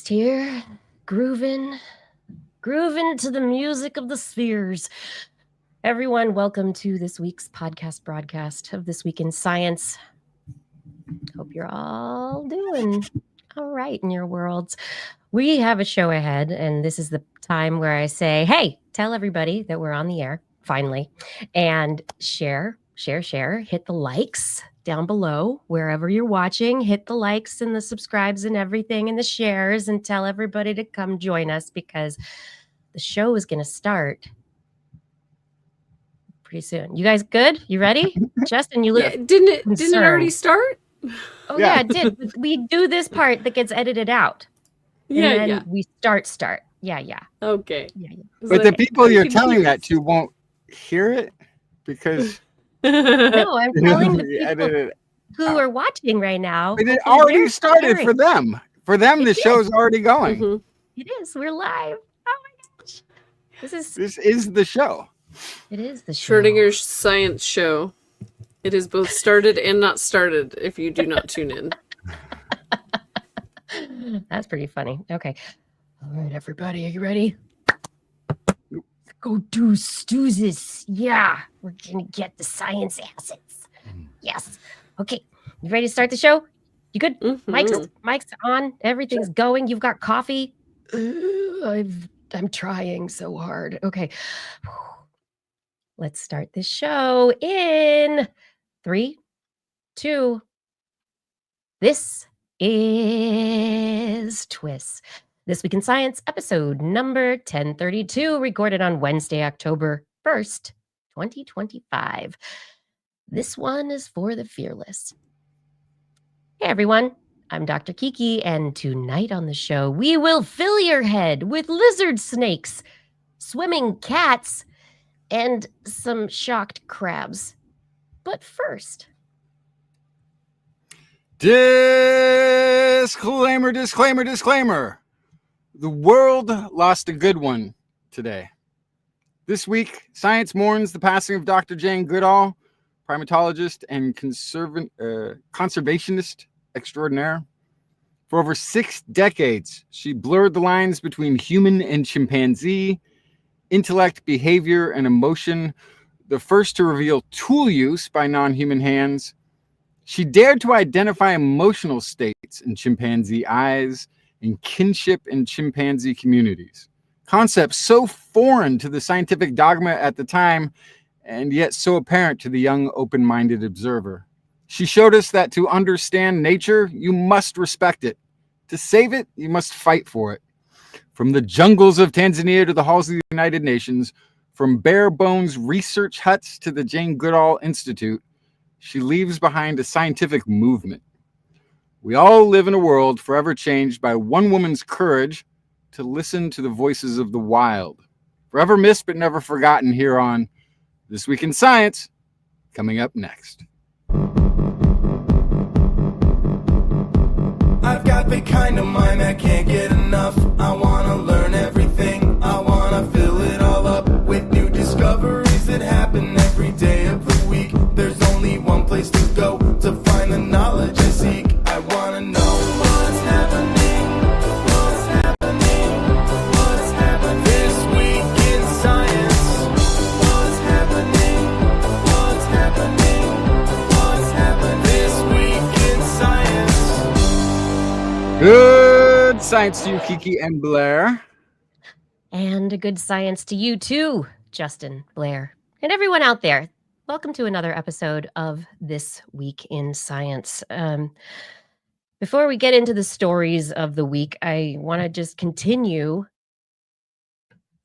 just here, grooving to the music of the spheres. Everyone, welcome to this week's podcast broadcast of This Week in Science. Hope you're all doing all right in your worlds. We have a show ahead, and this is the time where I say, hey, tell everybody that we're on the air, finally, and share, hit the likes down below, wherever you're watching, hit the likes and the subscribes and everything and the shares, and tell everybody to come join us because the show is going to start pretty soon. You guys good? You ready? Justin, you look didn't it already start? Oh yeah, it did. We do this part that gets edited out. And then we start. Yeah. Okay. Yeah. But the people you're telling that to won't hear it because no, I'm telling the people who are watching right now. But it already started for them. For them, the show's already going. Mm-hmm. It is. We're live. Oh my gosh. This is the show. It is the show. Schrodinger's science show. It is both started and not started if you do not tune in. That's pretty funny. Okay. All right, everybody. Are you ready? Go do this. Yeah. We're going to get the science assets. Yes. Okay. You ready to start the show? You good? Mm-hmm. Mic's on. Everything's going. You've got coffee. I'm trying so hard. Okay. Let's start this show in 3, 2. This is TWIS. This Week in Science, episode number 1032, recorded on Wednesday, October 1st, 2025. This one is for the fearless. Hey, everyone. I'm Dr. Kiki, and tonight on the show, we will fill your head with lizard snakes, swimming cats, and some shocked crabs. But first... Disclaimer. The world lost a good one today. This week, science mourns the passing of Dr. Jane Goodall, primatologist and conservationist extraordinaire. For over 6 decades, she blurred the lines between human and chimpanzee, intellect, behavior, and emotion, the first to reveal tool use by non-human hands. She dared to identify emotional states in chimpanzee eyes and kinship in chimpanzee communities. Concepts so foreign to the scientific dogma at the time, and yet so apparent to the young, open-minded observer. She showed us that to understand nature, you must respect it. To save it, you must fight for it. From the jungles of Tanzania to the halls of the United Nations, from bare bones research huts to the Jane Goodall Institute, she leaves behind a scientific movement. We all live in a world forever changed by one woman's courage to listen to the voices of the wild. Forever missed but never forgotten here on This Week in Science, coming up next. I've got the kind of mind that can't get enough. I want to learn everything. I want to fill it all up with new discoveries that happen every day of the week. There's only one place to go to find the knowledge I seek. I want to know what's happening. What's happening? What's happening this week in science? What's happening? What's happening? What's happening this week in science? Good science to you, Kiki and Blair. And a good science to you too, Justin, Blair, and everyone out there. Welcome to another episode of This Week in Science. Before we get into the stories of the week, I want to just continue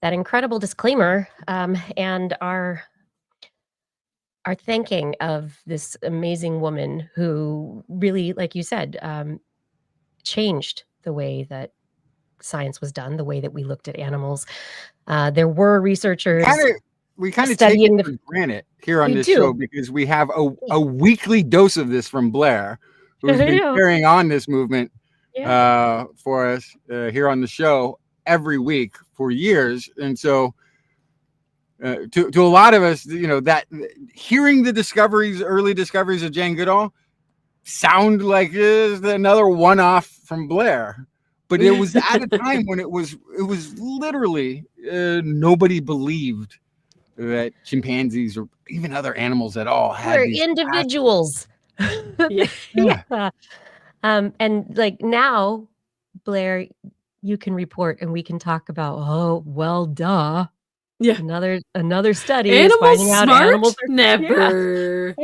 that incredible disclaimer and our thanking of this amazing woman who really, like you said, changed the way that science was done, the way that we looked at animals. There were researchers... We kind of take it for granted here on this show because we have a weekly dose of this from Blair, who's been carrying on this movement for us here on the show every week for years. And so to a lot of us, you know, that hearing the early discoveries of Jane Goodall sound like another one-off from Blair. but it was at a time when it was literally nobody believed that chimpanzees or even other animals at all had We're these individuals. Yeah. Yeah. And like now, Blair, you can report and we can talk about, oh, well, duh. Yeah. Another study is Animals finding out smart? animals are Never.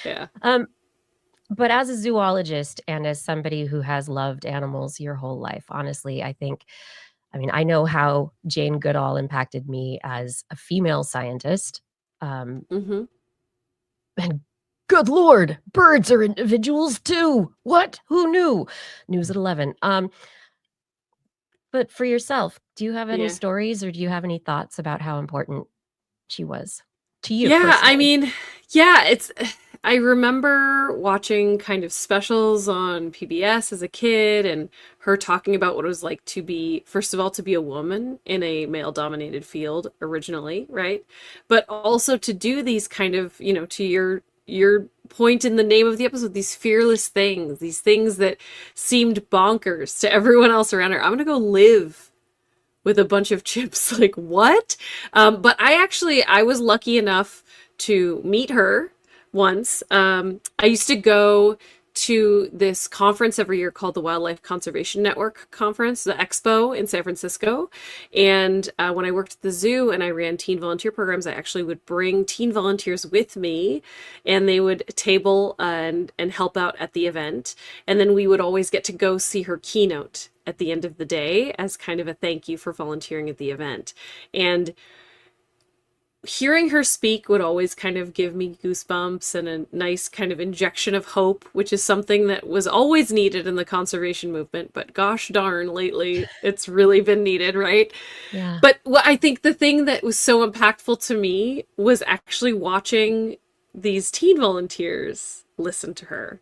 Yeah. Yeah. But as a zoologist and as somebody who has loved animals your whole life, honestly, I mean, I know how Jane Goodall impacted me as a female scientist. Mm-hmm. And good Lord, birds are individuals too. What? Who knew? News at 11. But for yourself, do you have any Yeah. stories or do you have any thoughts about how important she was to you Yeah, personally? I mean, yeah, I remember watching kind of specials on PBS as a kid and her talking about what it was like to be, first of all, to be a woman in a male-dominated field originally, right? But also to do these kind of, to your point in the name of the episode, these fearless things, these things that seemed bonkers to everyone else around her. I'm gonna go live with a bunch of chimps. Like, what? But I was lucky enough to meet her once. I used to go to this conference every year called the Wildlife Conservation Network Conference, the Expo in San Francisco. And when I worked at the zoo and I ran teen volunteer programs, I actually would bring teen volunteers with me and they would table and help out at the event. And then we would always get to go see her keynote at the end of the day as kind of a thank you for volunteering at the event. And hearing her speak would always kind of give me goosebumps and a nice kind of injection of hope, which is something that was always needed in the conservation movement. But gosh darn, lately it's really been needed, right? Yeah. But I think the thing that was so impactful to me was actually watching these teen volunteers listen to her,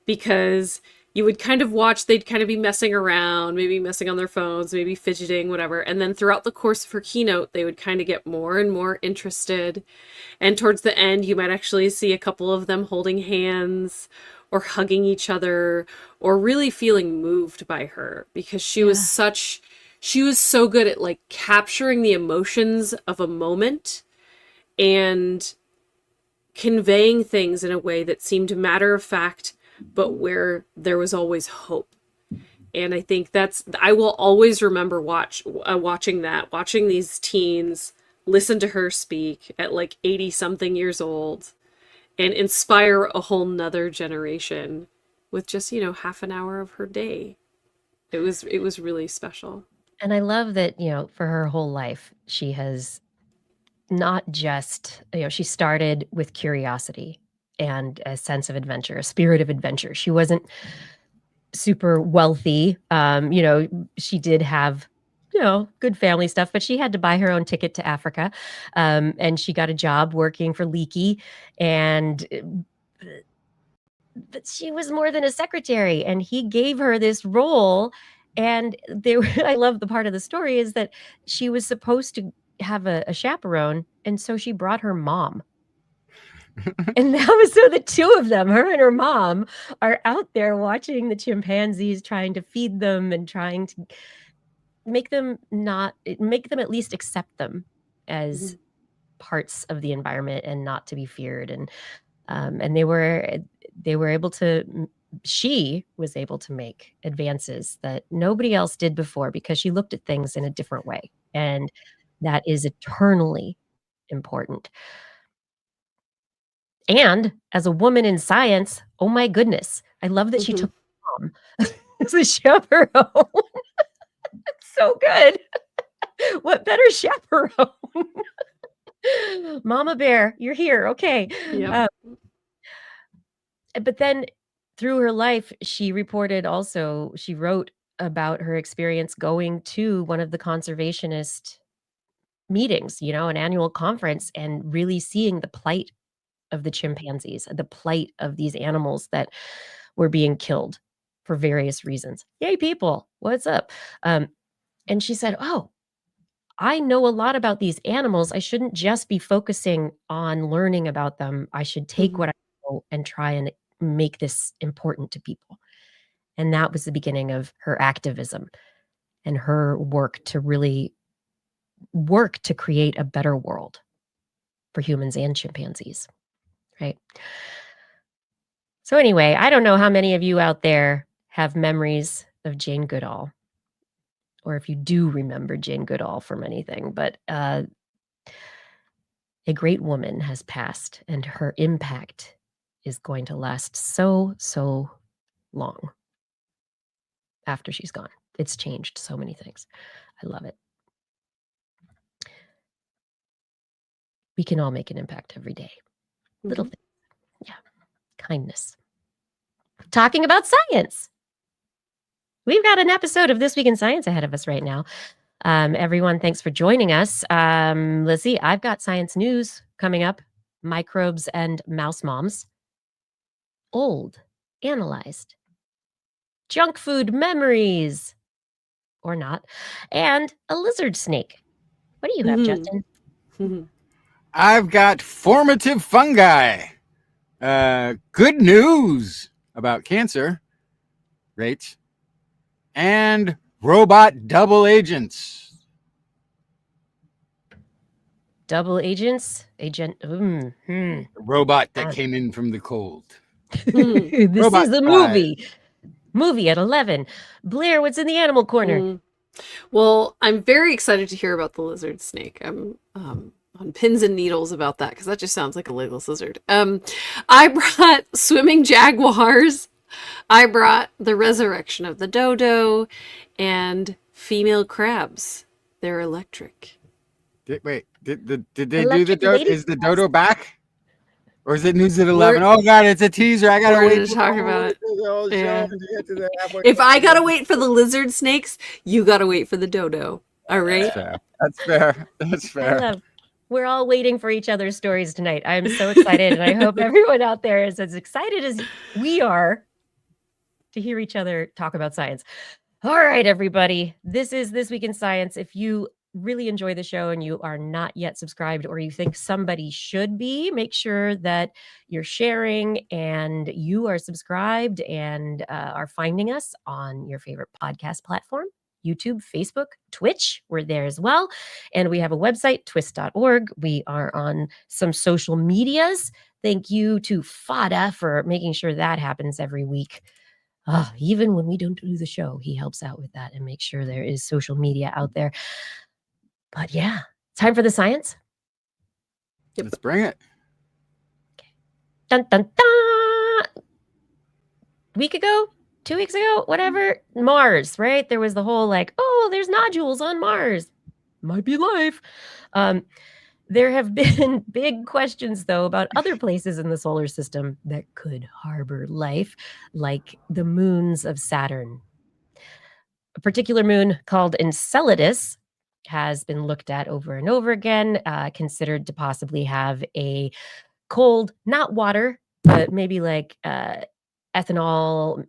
because you would kind of watch, they'd kind of be messing around, maybe messing on their phones, maybe fidgeting, whatever. And then throughout the course of her keynote, they would kind of get more and more interested. And towards the end, you might actually see a couple of them holding hands or hugging each other or really feeling moved by her, because she was so good at like capturing the emotions of a moment and conveying things in a way that seemed matter of fact, but where there was always hope. And I think I will always remember watching these teens listen to her speak at like 80 something years old and inspire a whole nother generation with just, half an hour of her day. It was really special. And I love that, for her whole life, she has not just, she started with curiosity and a sense of adventure, a spirit of adventure. She wasn't super wealthy. She did have, good family stuff, but she had to buy her own ticket to Africa. And she got a job working for Leakey, but she was more than a secretary, and he gave her this role. And I love the part of the story is that she was supposed to have a chaperone, and so she brought her mom. And that was so the two of them, her and her mom, are out there watching the chimpanzees, trying to feed them and trying to make them at least accept them as parts of the environment and not to be feared. And she was able to make advances that nobody else did before, because she looked at things in a different way. And that is eternally important. And as a woman in science, oh my goodness, I love that she took mom as a chaperone. It's so good. What better chaperone? Mama Bear, you're here. Okay. Yep. But then through her life, she wrote about her experience going to one of the conservationist meetings, an annual conference, and really seeing the plight of the chimpanzees, the plight of these animals that were being killed for various reasons. Yay, people, what's up? And she said, oh, I know a lot about these animals. I shouldn't just be focusing on learning about them. I should take what I know and try and make this important to people. And that was the beginning of her activism. and her work to really work to create a better world for humans and chimpanzees, right? So anyway, I don't know how many of you out there have memories of Jane Goodall, or if you do remember Jane Goodall from anything, but a great woman has passed, and her impact is going to last so long after she's gone. It's changed so many things. I love it. We can all make an impact every day. Little things. Yeah. Kindness. Talking about science. We've got an episode of This Week in Science ahead of us right now. Everyone, thanks for joining us. Let's see. I've got science news coming up. Microbes and mouse moms. Old. Analyzed. Junk food memories. Or not. And a lizard snake. What do you have, Justin? I've got formative fungi. Good news about cancer rates and robot double agents. Double agents? Robot that came in from the cold. This Robot is the movie. Movie at 11. Blair, what's in the animal corner? Well, I'm very excited to hear about the lizard snake. I'm on pins and needles about that because that just sounds like a legless lizard. I brought swimming jaguars. I brought the resurrection of the dodo and female crabs. They're electric. Did they do the Electric dodo? lady Is the dodo back? Or is it news at 11? Oh, God, it's a teaser. I got to We're wait gonna talk about it. the whole show Yeah. to get to the halfway If point. I gotta wait for the lizard snakes, you gotta wait for the dodo. All right? That's fair. That's fair. We're all waiting for each other's stories tonight. I'm so excited, and I hope everyone out there is as excited as we are to hear each other talk about science. All right, everybody. This is This Week in Science. If you really enjoy the show and you are not yet subscribed, or you think somebody should be, make sure that you're sharing and you are subscribed and are finding us on your favorite podcast platform. YouTube, Facebook, Twitch, we're there as well. And we have a website, TWIS.org. We are on some social medias. Thank you to Fada for making sure that happens every week. Even when we don't do the show, he helps out with that and makes sure there is social media out there. But yeah, time for the science. Yep. Let's bring it. Dun, dun, dun. Week ago, 2 weeks ago, whatever, Mars, right? There was the whole like, oh, there's nodules on Mars. Might be life. There have been big questions, though, about other places in the solar system that could harbor life, like the moons of Saturn. A particular moon called Enceladus has been looked at over and over again, considered to possibly have a cold, not water, but maybe like ethanol,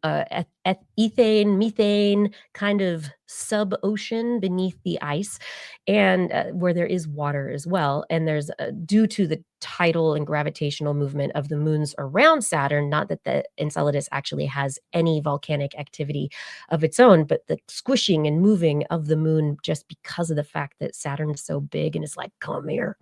ethane, methane kind of sub-ocean beneath the ice, and where there is water as well. And there's due to the tidal and gravitational movement of the moons around Saturn, not that the Enceladus actually has any volcanic activity of its own, but the squishing and moving of the moon just because of the fact that Saturn's so big and is like, come here,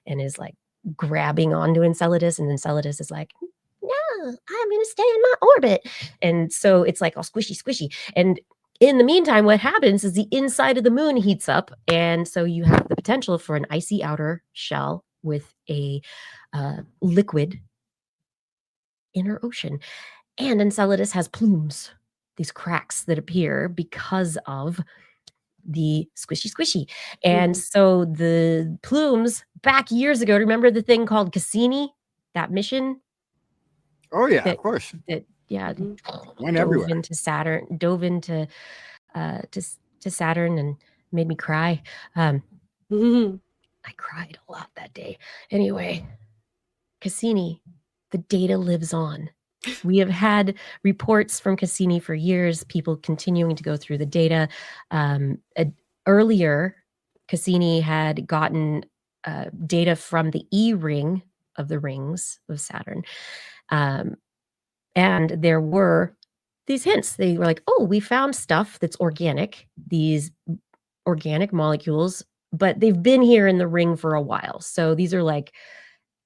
and is like grabbing onto Enceladus, and Enceladus is like, no, I'm going to stay in my orbit. And so it's like all squishy. And in the meantime, what happens is the inside of the moon heats up. And so you have the potential for an icy outer shell with a liquid inner ocean. And Enceladus has plumes, these cracks that appear because of the squishy. And so the plumes back years ago, remember the thing called Cassini, that mission? Oh, yeah, of course. That Went everywhere. dove into Saturn and made me cry. I cried a lot that day. Anyway, Cassini, the data lives on. We have had reports from Cassini for years, people continuing to go through the data. Earlier, Cassini had gotten data from the E ring of the rings of Saturn. And there were these hints. They were like, oh, we found stuff that's organic, these organic molecules, but they've been here in the ring for a while. So these are like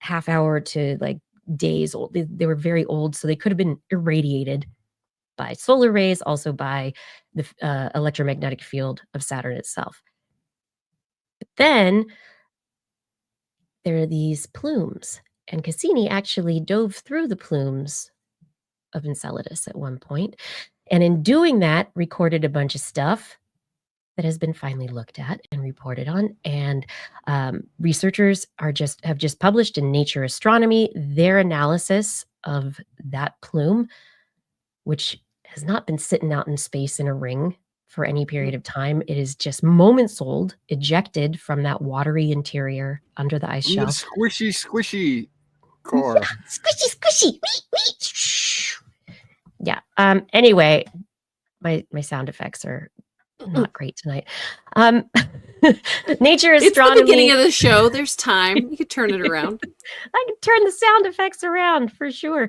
half hour to like days old. They were very old, so they could have been irradiated by solar rays, also by the electromagnetic field of Saturn itself. But then there are these plumes, and Cassini actually dove through the plumes of Enceladus at one point, and in doing that, recorded a bunch of stuff that has been finally looked at and reported on. And researchers have just published in Nature Astronomy their analysis of that plume, which has not been sitting out in space in a ring for any period of time. It is just moments old, ejected from that watery interior under the ice From the shelf. squishy core. Yeah, squishy. Wee. Yeah. Anyway, my sound effects are not great tonight. Nature Astronomy. It's the beginning of the show. There's time. You could turn it around. I can turn the sound effects around for sure.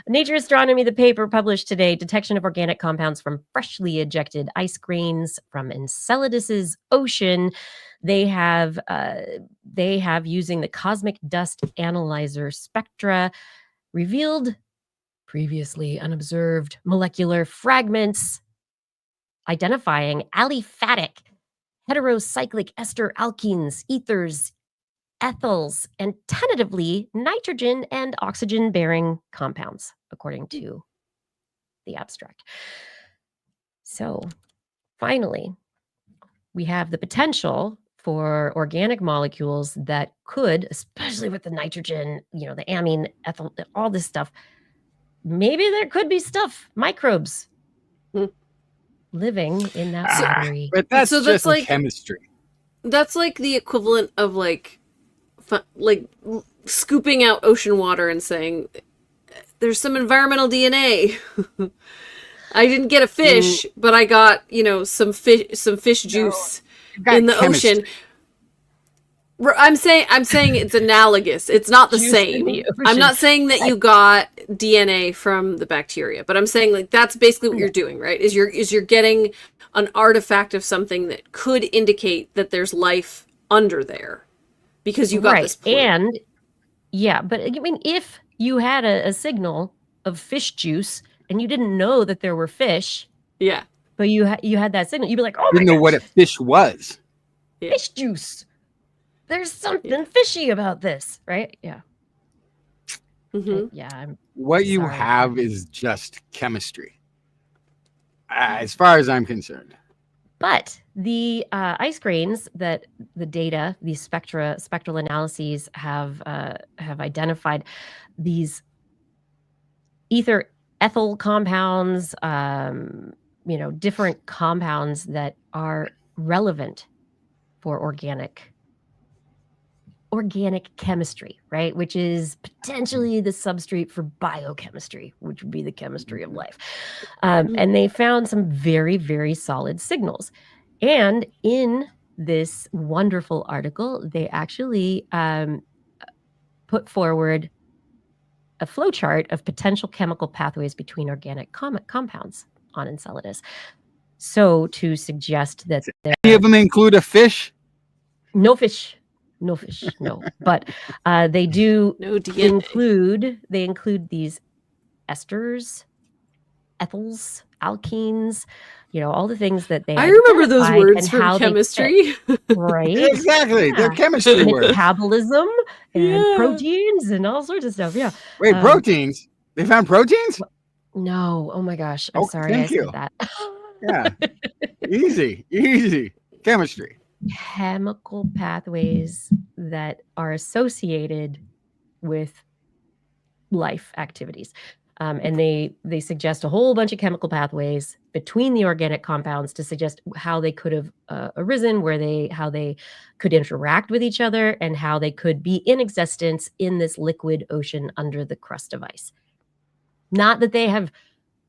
Nature Astronomy, the paper published today, detection of organic compounds from freshly ejected ice grains from Enceladus's ocean. They have using the cosmic dust analyzer spectra revealed previously unobserved molecular fragments identifying aliphatic, heterocyclic ester alkenes, ethers, ethyls, and tentatively nitrogen and oxygen-bearing compounds, according to the abstract. So finally, we have the potential for organic molecules that could, especially with the nitrogen, the amine, ethyl, all this stuff, maybe there could be stuff, microbes, living in that watery. But that's just like chemistry. That's like the equivalent of like scooping out ocean water and saying, there's some environmental DNA. I didn't get a fish, but I got, some fish juice in the ocean. I'm saying it's analogous. It's not the same. I'm not saying that you got DNA from the bacteria, but I'm saying like that's basically what you're doing, right? Is you're getting an artifact of something that could indicate that there's life under there because you got this point. And yeah, but I mean, if you had a signal of fish juice and you didn't know that there were fish, yeah, but you had that signal, you'd be like, oh, you didn't know what a fish was. Fish juice. There's something fishy about this, right? Yeah. Mm-hmm. What you have is just chemistry, as far as I'm concerned. But the ice grains that the data, these spectral analyses have identified, these ethyl compounds, different compounds that are relevant for organic chemistry, right? Which is potentially the substrate for biochemistry, which would be the chemistry of life. And they found some very, very solid signals. And in this wonderful article, they actually put forward a flowchart of potential chemical pathways between organic compounds on Enceladus. So to suggest that any of them include a fish? No fish. No. But they do include these esters, ethyls, alkenes, all the things that they I remember those words from chemistry. Right? Exactly. They're chemistry words. Metabolism and proteins and all sorts of stuff. Yeah. Wait, proteins? They found proteins? No. Oh my gosh. I'm sorry I said that. Yeah. Easy. Chemistry. Chemical pathways that are associated with life activities. And they suggest a whole bunch of chemical pathways between the organic compounds to suggest how they could have arisen, how they could interact with each other, and how they could be in existence in this liquid ocean under the crust of ice. Not that they have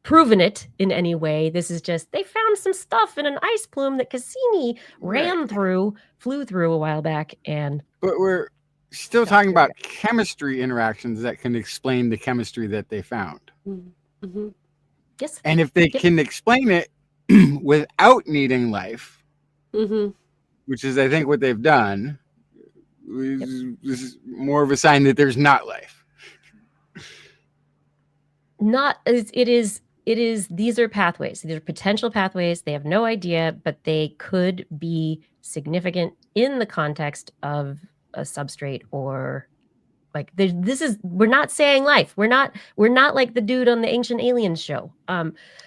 proven it in any way. This is just, they found some stuff in an ice plume that Cassini flew through a while back. But we're still talking about chemistry interactions that can explain the chemistry that they found. Mm-hmm. Yes. And if they Yep. can explain it without needing life, Mm-hmm. which is, I think, what they've done, this is more of a sign that there's not life. It is these are pathways. These are potential pathways. They have no idea, but they could be significant in the context of a substrate, or like we're not saying life. We're not like the dude on the Ancient Aliens show.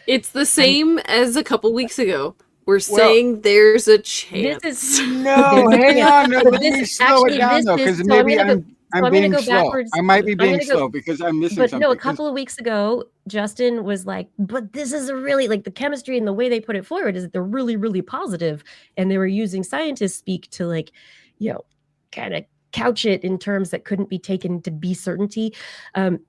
It's the same as a couple weeks ago. We're Well, saying there's a this chance. is No, hang yeah. on. No, But let me this slow it actually down, this though, is because so I'm maybe gonna go I'm so I'm gonna being go slow. backwards. I might be I'm being gonna go slow because I'm missing But something. no, a couple of weeks ago, Justin was like, but this is a really, like, the chemistry and the way they put it forward is that they're really, really positive. And they were using scientist speak to, like, you know, kind of couch it in terms that couldn't be taken to be certainty. And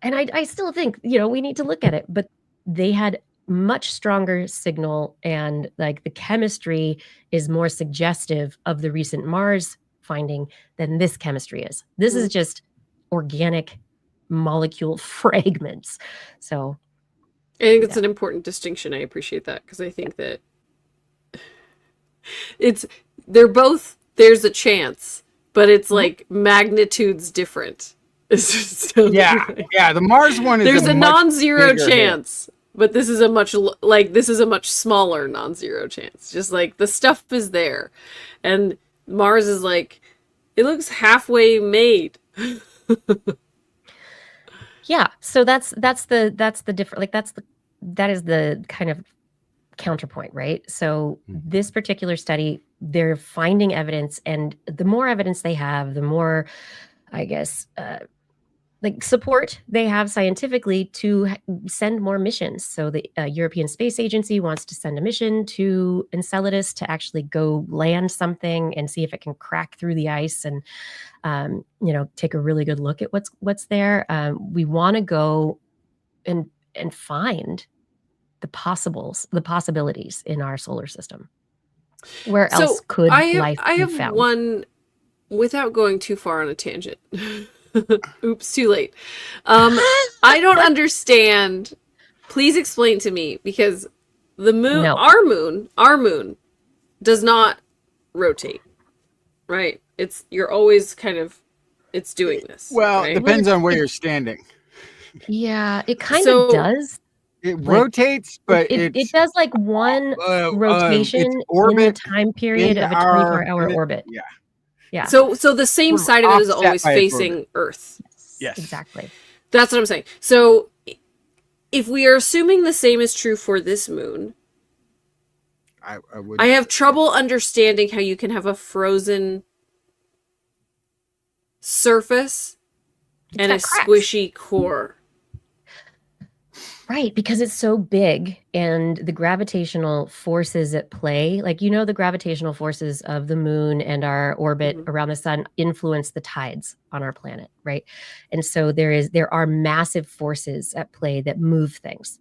I still think, you know, we need to look at it, but they had much stronger signal, and like the chemistry is more suggestive of the recent Mars finding than this chemistry is. This is just organic molecule fragments. So I think it's an important distinction. I appreciate that, because I think that they're both, there's a chance, but it's like magnitudes different. Yeah, the Mars one is there's a much non-zero bigger chance, but this is a much smaller non-zero chance. Just like the stuff is there, and Mars is like, it looks halfway made. yeah, so that's the different, like that is the kind of counterpoint, right? So this particular study, they're finding evidence, and the more evidence they have, the more, I guess, like support they have scientifically to send more missions. So the European Space Agency wants to send a mission to Enceladus to actually go land something and see if it can crack through the ice and you know, take a really good look at what's there. We want to go and find the possibilities in our solar system. Where else could life be found? I have one, without going too far on a tangent. Oops, too late. I don't understand. Please explain to me, because the moon, No. our moon does not rotate, right? You're always kind of, it's doing this. Well, right? it depends on where you're standing. Yeah, it kind of does. It rotates, but it does like one rotation in the time period of a 24-hour orbit. Yeah. Yeah. So the same side of it is always by its facing orbit. Earth. Yes. Exactly. That's what I'm saying. So if we are assuming the same is true for this moon, I have trouble understanding how you can have a frozen surface and a squishy core. Right, because it's so big, and the gravitational forces at play, like, you know, the gravitational forces of the moon and our orbit around the sun influence the tides on our planet, right? And so there are massive forces at play that move things.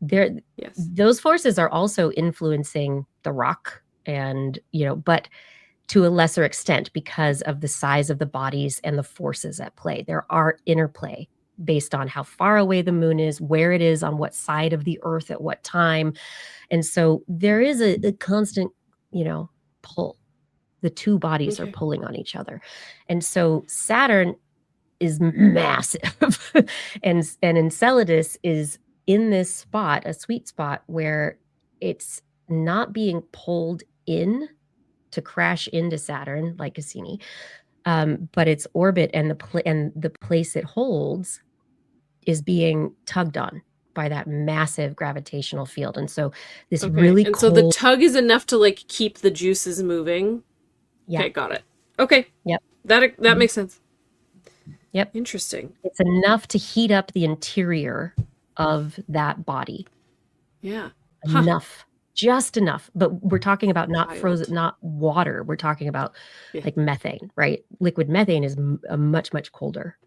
Those forces are also influencing the rock, and, you know, but to a lesser extent because of the size of the bodies and the forces at play. There are interplay based on how far away the moon is, where it is on what side of the Earth at what time. And so there is a constant, you know, pull. The two bodies are pulling on each other. And so Saturn is massive. and Enceladus is in this spot, a sweet spot, where it's not being pulled in to crash into Saturn like Cassini, but its orbit and the place it holds is being tugged on by that massive gravitational field. And so this really cold... So the tug is enough to like keep the juices moving. Yeah. Okay, got it. Okay. Yep. That makes sense. Yep. Interesting. It's enough to heat up the interior of that body. Yeah. Enough. Just enough. But we're talking about not frozen, not water. We're talking about like methane, right? Liquid methane is a much, much colder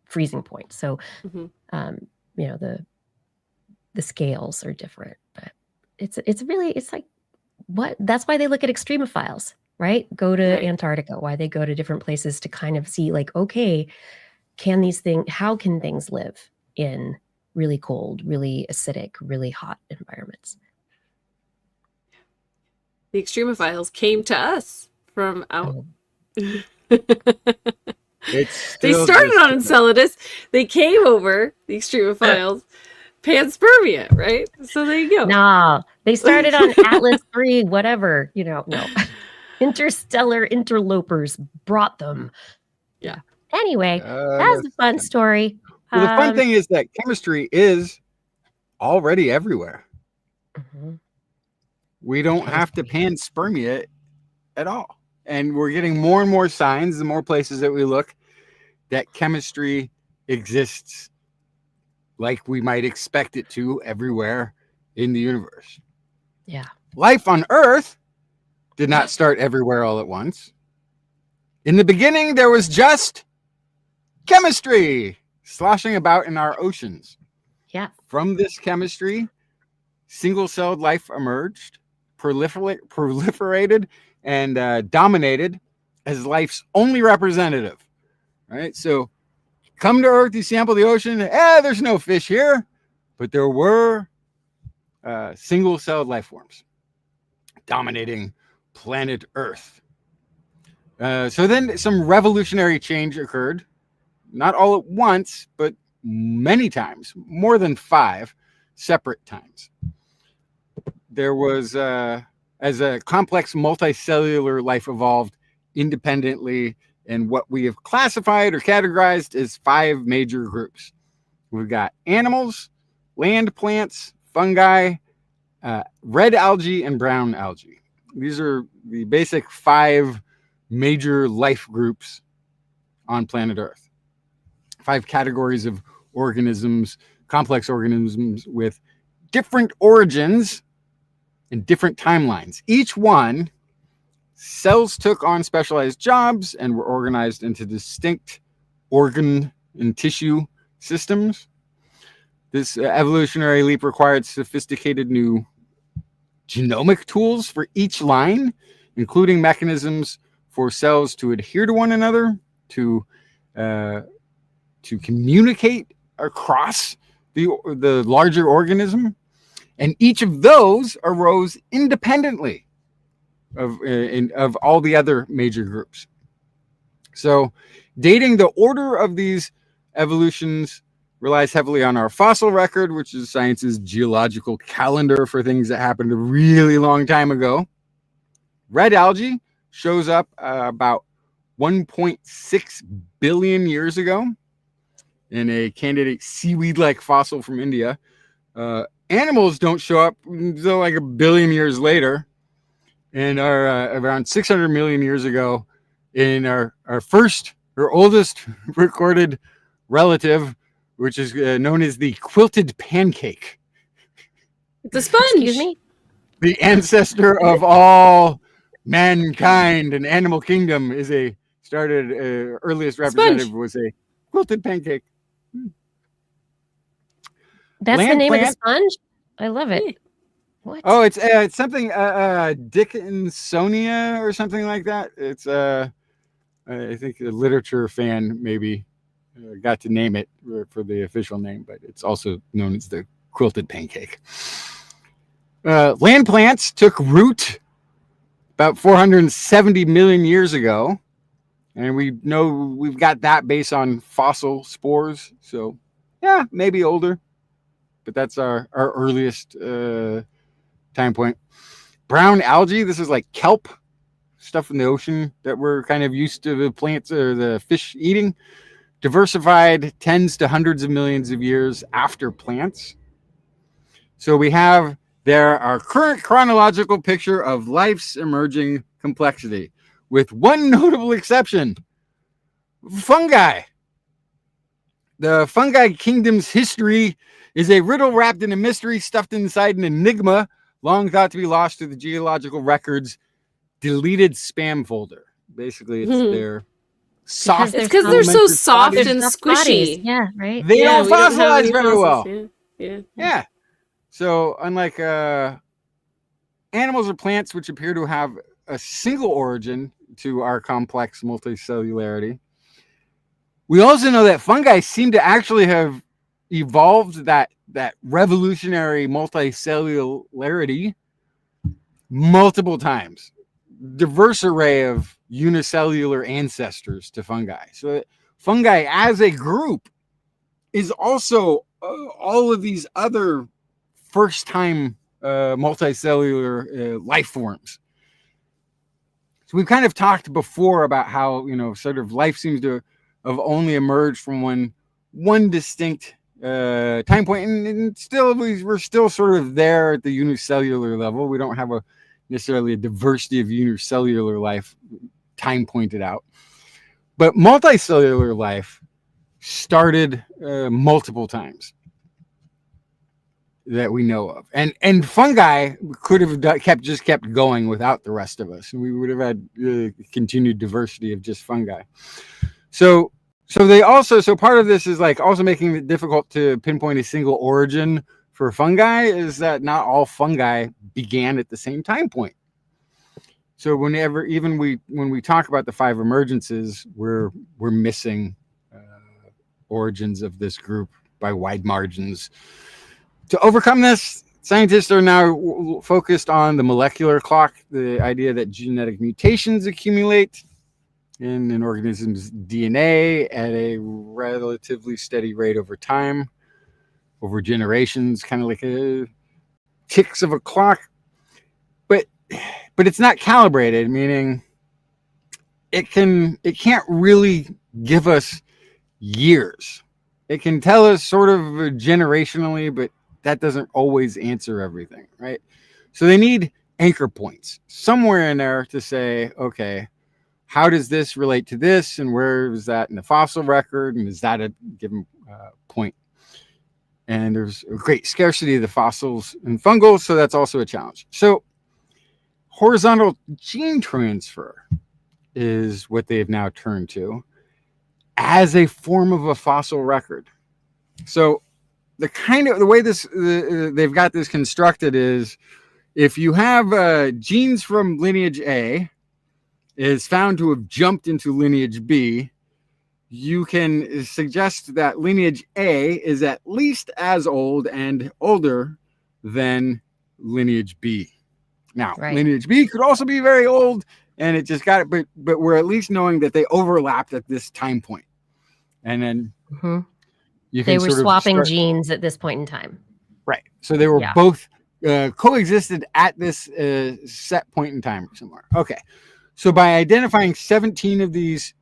freezing point. So, you know, the scales are different, but it's like, what? That's why they look at extremophiles, right? Go to Antarctica, why they go to different places to kind of see like, okay, how can things live in really cold, really acidic, really hot environments. The extremophiles came to us from out. Oh, It's They still started just- on Enceladus. They came over, the extremophiles, panspermia, right? So there you go. nah, they started on Atlas 3, whatever, no. Interstellar interlopers brought them. Yeah. Anyway, that's a fun story. Well, the fun thing is that chemistry is already everywhere. Mhm. We don't have to panspermia it at all. And we're getting more and more signs, the more places that we look, that chemistry exists like we might expect it to everywhere in the universe. Yeah. Life on Earth did not start everywhere all at once. In the beginning, there was just chemistry sloshing about in our oceans. Yeah. From this chemistry, single-celled life emerged, proliferated, and dominated as life's only representative. Right? So come to Earth, you sample the ocean, there's no fish here, but there were single-celled life forms dominating planet Earth. So then some revolutionary change occurred, not all at once, but many times, more than 5 separate times. There was, as a complex multicellular life evolved independently in what we have classified or categorized as 5 major groups. We've got animals, land plants, fungi, red algae, and brown algae. These are the basic 5 major life groups on planet Earth. 5 categories of organisms, complex organisms with different origins and different timelines. Each one, cells took on specialized jobs and were organized into distinct organ and tissue systems. This evolutionary leap required sophisticated new genomic tools for each line, including mechanisms for cells to adhere to one another, to communicate across the larger organism, and each of those arose independently of all the other major groups. So, dating the order of these evolutions relies heavily on our fossil record, which is science's geological calendar for things that happened a really long time ago. Red algae shows up about 1.6 billion years ago in a candidate seaweed-like fossil from India. Animals don't show up until like 1 billion years later, and are around 600 million years ago in our oldest recorded relative, which is known as the quilted pancake. The sponge. Excuse me? The ancestor of all mankind and animal kingdom earliest representative was a quilted pancake. That's the Land name of the plant. sponge? I love it. Yeah. What? Oh, it's something Dickinsonia or something like that. It's I think a literature fan maybe got to name it for the official name, but it's also known as the quilted pancake. Land plants took root about 470 million years ago, and we know we've got that based on fossil spores. So, yeah, maybe older, but that's our earliest time point. Brown algae, this is like kelp, stuff in the ocean that we're kind of used to the plants or the fish eating. Diversified tens to hundreds of millions of years after plants. So we have there our current chronological picture of life's emerging complexity, with one notable exception: fungi. The fungi kingdom's history is a riddle wrapped in a mystery, stuffed inside an enigma, long thought to be lost to the geological records deleted spam folder. Basically, it's their soft. It's because they're so soft They're and soft squishy. bodies. Yeah, right? They don't we have fossilize any very well. fossils. Yeah. Yeah. So unlike animals or plants, which appear to have a single origin to our complex multicellularity, we also know that fungi seem to actually have evolved that revolutionary multicellularity multiple times. Diverse array of unicellular ancestors to fungi. So fungi as a group is also all of these other first-time multicellular life forms. So we've kind of talked before about how, sort of life seems to have only emerged from one distinct time point, and still we're still sort of there at the unicellular level. We don't have necessarily a diversity of unicellular life time pointed out, but multicellular life started multiple times that we know of, and fungi could have kept going without the rest of us, and we would have had continued diversity of just fungi. So part of this is like also making it difficult to pinpoint a single origin for fungi, is that not all fungi began at the same time point. So when we talk about the 5 emergences, we're missing origins of this group by wide margins. To overcome this, scientists are now focused on the molecular clock, the idea that genetic mutations accumulate in an organism's DNA at a relatively steady rate over time, over generations, kind of like ticks of a clock. But it's not calibrated, meaning it can't really give us years. It can tell us sort of generationally, but that doesn't always answer everything, right? So they need anchor points somewhere in there to say, okay, how does this relate to this, and where is that in the fossil record, and is that a given point? And there's a great scarcity of the fossils and fungal, so that's also a challenge. So horizontal gene transfer is what they've now turned to as a form of a fossil record. So the way they've got this constructed is, if you have genes from lineage A is found to have jumped into lineage B, you can suggest that lineage A is at least as old and older than lineage B. Now, lineage B could also be very old, and it just got it, but we're at least knowing that they overlapped at this time point. And then they were swapping genes at this point in time. Right. So they were both coexisted at this set point in time somewhere. Okay. So by identifying 17 of these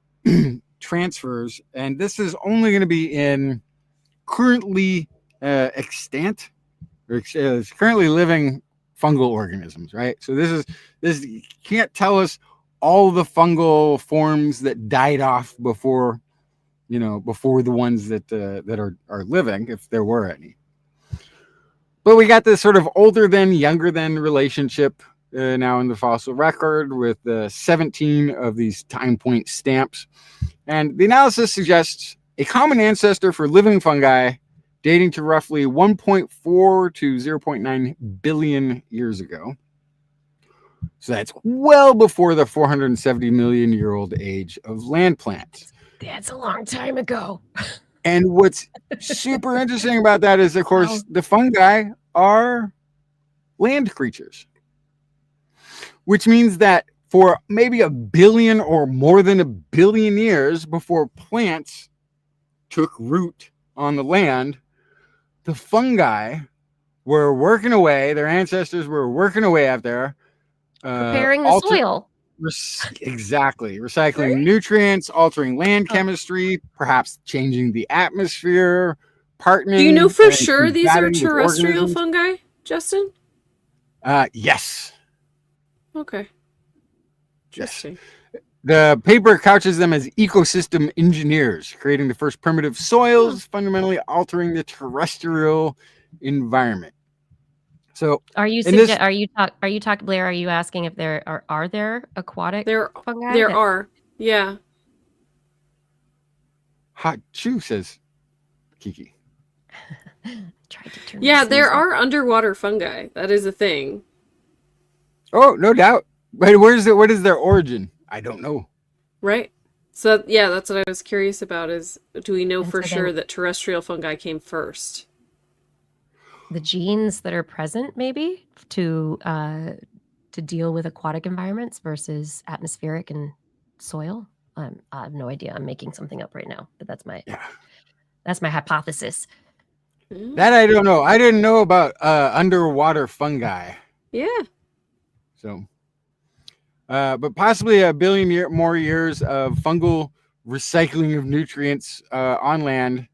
transfers, and this is only going to be in currently extant or currently living fungal organisms, right? So this can't tell us all the fungal forms that died off before the ones that are living, if there were any. But we got this sort of older than, younger than relationship now in the fossil record with 17 of these time point stamps. And the analysis suggests a common ancestor for living fungi dating to roughly 1.4 to 0.9 billion years ago. So that's well before the 470 million year old age of land plants. That's a long time ago. And what's super interesting about that is, of course, the fungi are land creatures, which means that for maybe a billion or more than a billion years before plants took root on the land, the fungi were working away. Their ancestors were working away out there, preparing the soil. Exactly. Recycling nutrients, altering land chemistry, perhaps changing the atmosphere, partnering. Do you know for sure these are terrestrial fungi, Justin? Yes. Okay. Interesting. Yes. The paper couches them as ecosystem engineers, creating the first primitive soils, fundamentally altering the terrestrial environment. So, are you talking, Blair? Are you asking if there are there aquatic fungi? There are, yeah. Hot chew, says Kiki. Tried to turn there are underwater fungi. That is a thing. Oh, no doubt. But what is their origin? I don't know. Right. So yeah, that's what I was curious about is do we know And for so sure then that terrestrial fungi came first? the genes that are present maybe to deal with aquatic environments versus atmospheric and soil. I have no idea. I'm making something up right now, but that's my hypothesis. That I don't know. I didn't know about underwater fungi. Yeah. So, but possibly a billion more years of fungal recycling of nutrients on land,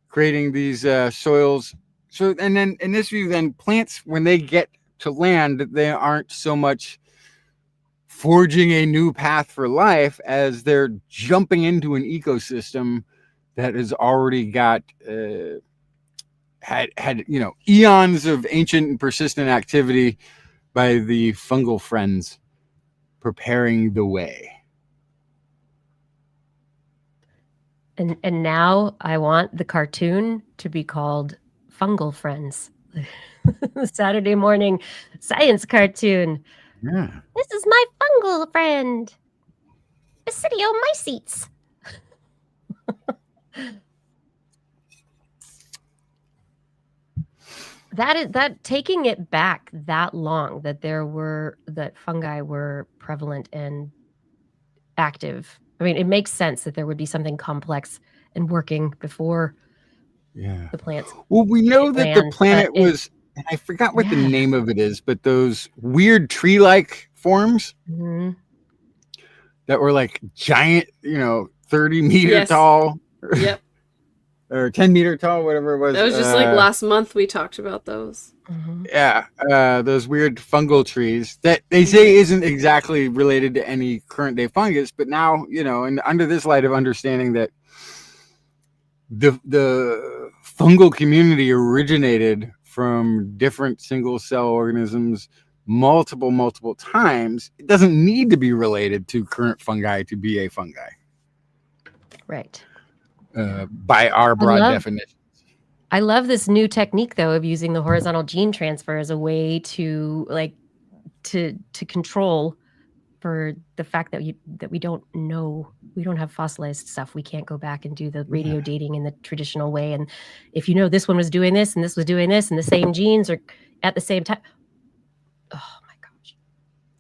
creating these soils. So, and then in this view, then plants, when they get to land, they aren't so much forging a new path for life as they're jumping into an ecosystem that has already got had eons of ancient and persistent activity by the fungal friends preparing the way. And now I want the cartoon to be called Fungal Friends. Saturday morning science cartoon. Yeah. This is my fungal friend, Basidiomycetes. that taking it back that long that fungi were prevalent and active. I mean, it makes sense that there would be something complex and working before the plants. Well, we know that the planet was, and I forgot what the Yeah. name of it is, but those weird tree-like forms Mhm. that were like giant, 30-meter Yes. tall. Yep. Or 10-meter tall, whatever it was. That was just like last month we talked about those. Mhm. Yeah, those weird fungal trees that they say isn't exactly related to any current day fungus, but now, and under this light of understanding that the fungal community originated from different single cell organisms multiple times, it doesn't need to be related to current fungi to be a fungi. Right. By our broad definition. I love this new technique though of using the horizontal gene transfer as a way to to control for the fact that we don't know, we don't have fossilized stuff. We can't go back and do the radio dating in the traditional way. And if this one was doing this and this was doing this and the same genes are at the same time. Oh my gosh.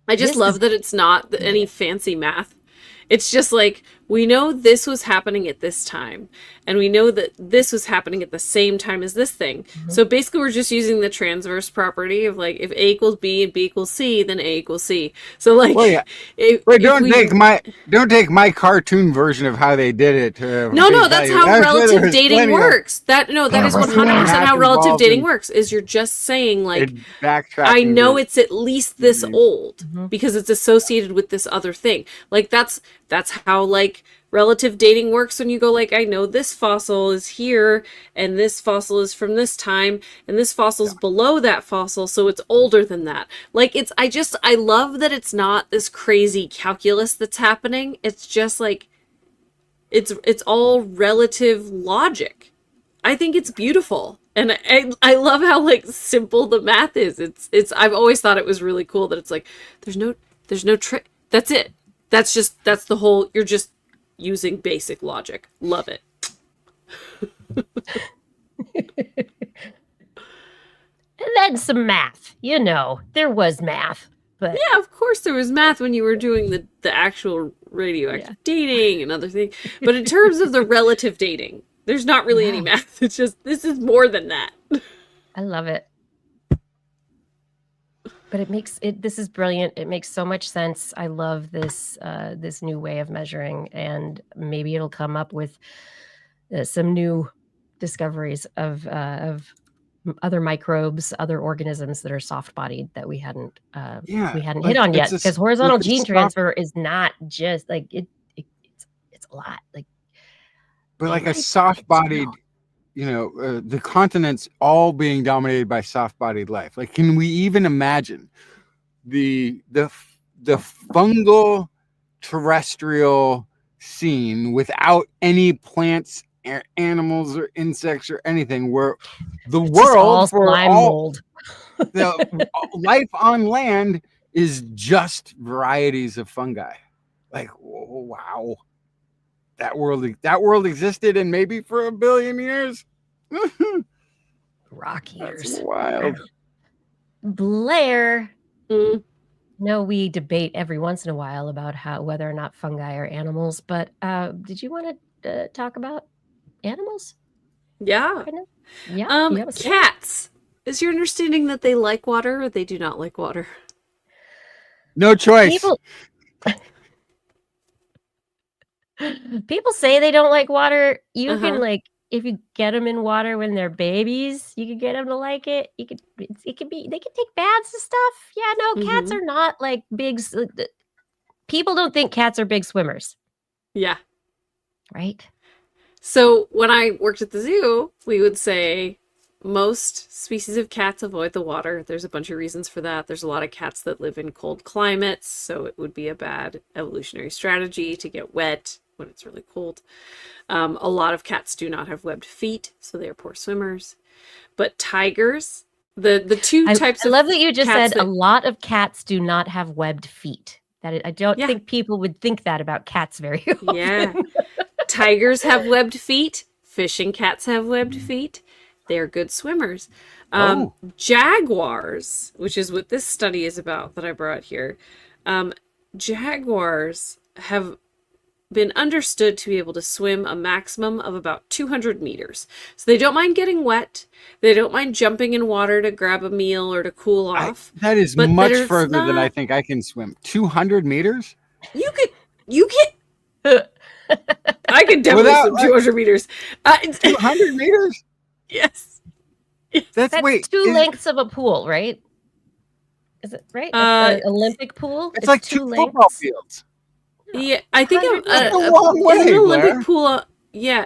I just love that it's not any fancy math. It's just like, we know this was happening at this time, and we know that this was happening at the same time as this thing. Mhm. So basically, we're just using the transverse property of like, if A equals B and B equals C, then A equals C. So like, well, yeah. Don't take my cartoon version of how they did it. No, that's how relative dating works. That is 100% how relative dating works. Is you're just saying like, I know it's at least this old because it's associated with this other thing. Like that's how like relative dating works when you go like, I know this fossil is here and this fossil is from this time and this fossil's below that fossil, so it's older than that. Like I love that it's not this crazy calculus that's happening. It's just like it's all relative logic. I think it's beautiful. And I love how like simple the math is. It's I've always thought it was really cool that it's like there's no trick. That's it. That's the whole, you're just using basic logic. Love it. And then some math. There was math. But yeah, of course there was math when you were doing the actual radioactive dating and other things. But in terms of the relative dating, there's not really any math. It's just, this is more than that. I love it. But this is brilliant. It makes so much sense. I love this this new way of measuring, and maybe it'll come up with some new discoveries of other microbes, other organisms that are soft-bodied that we hadn't hit on yet. Because horizontal gene transfer is not just like it's a lot. Like, but like a soft-bodied, the continents all being dominated by soft-bodied life. Like, can we even imagine the fungal terrestrial scene without any plants, animals, or insects or anything, where the world for all the life on land is just varieties of fungi? Like, wow. that world existed, and maybe for 1 billion years. Rock That's eaters. wild. Blair. Mm. No, we debate every once in a while about whether or not fungi are animals, but did you want to talk about animals? Yeah. Kind of? Yeah. You have a say? Cats. Is your understanding that they like water or they do not like water? No choice. People say they don't like water. You Uh-huh. can, like, if you get them in water when they're babies, you can get them to like it. It could be, they can take baths and stuff. Yeah, no, cats Mhm. are not like big. People don't think cats are big swimmers, Yeah. right? So when I worked at the zoo, we would say most species of cats avoid the water. There's a bunch of reasons for that. There's a lot of cats that live in cold climates, so it would be a bad evolutionary strategy to get wet when it's really cold. A lot of cats do not have webbed feet, so they are poor swimmers. But tigers, the two types I of love that you just cats said a lot of cats do not have webbed feet. I don't Yeah. think people would think that about cats very often. Yeah. Tigers have webbed feet. Fishing cats have webbed feet. They're good swimmers. Jaguars, which is what this study is about that I brought here. Jaguars have been understood to be able to swim a maximum of about 200 meters. So they don't mind getting wet. They don't mind jumping in water to grab a meal or to cool off. That is But much there's further than I not- think I can swim. 200 meters? You can I could definitely Without, swim like- 200 meters. 200 meters? Yes. That's wait. two is- lengths of a pool, right? Is it right? An Olympic pool? It's like two football fields. Yeah, I think 100 That's a long way, an Olympic Blair. pool. Yeah,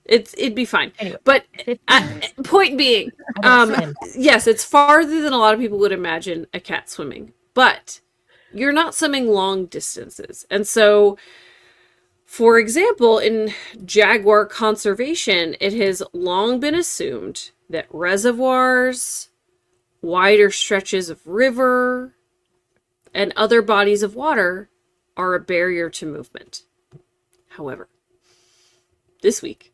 it'd be fine. Anyway, But 50 point being, I don't swim. yes, it's farther than a lot of people would imagine a cat swimming, but you're not swimming long distances. And so, for example, in jaguar conservation, it has long been assumed that reservoirs, wider stretches of river, and other bodies of water are a barrier to movement. However, this week,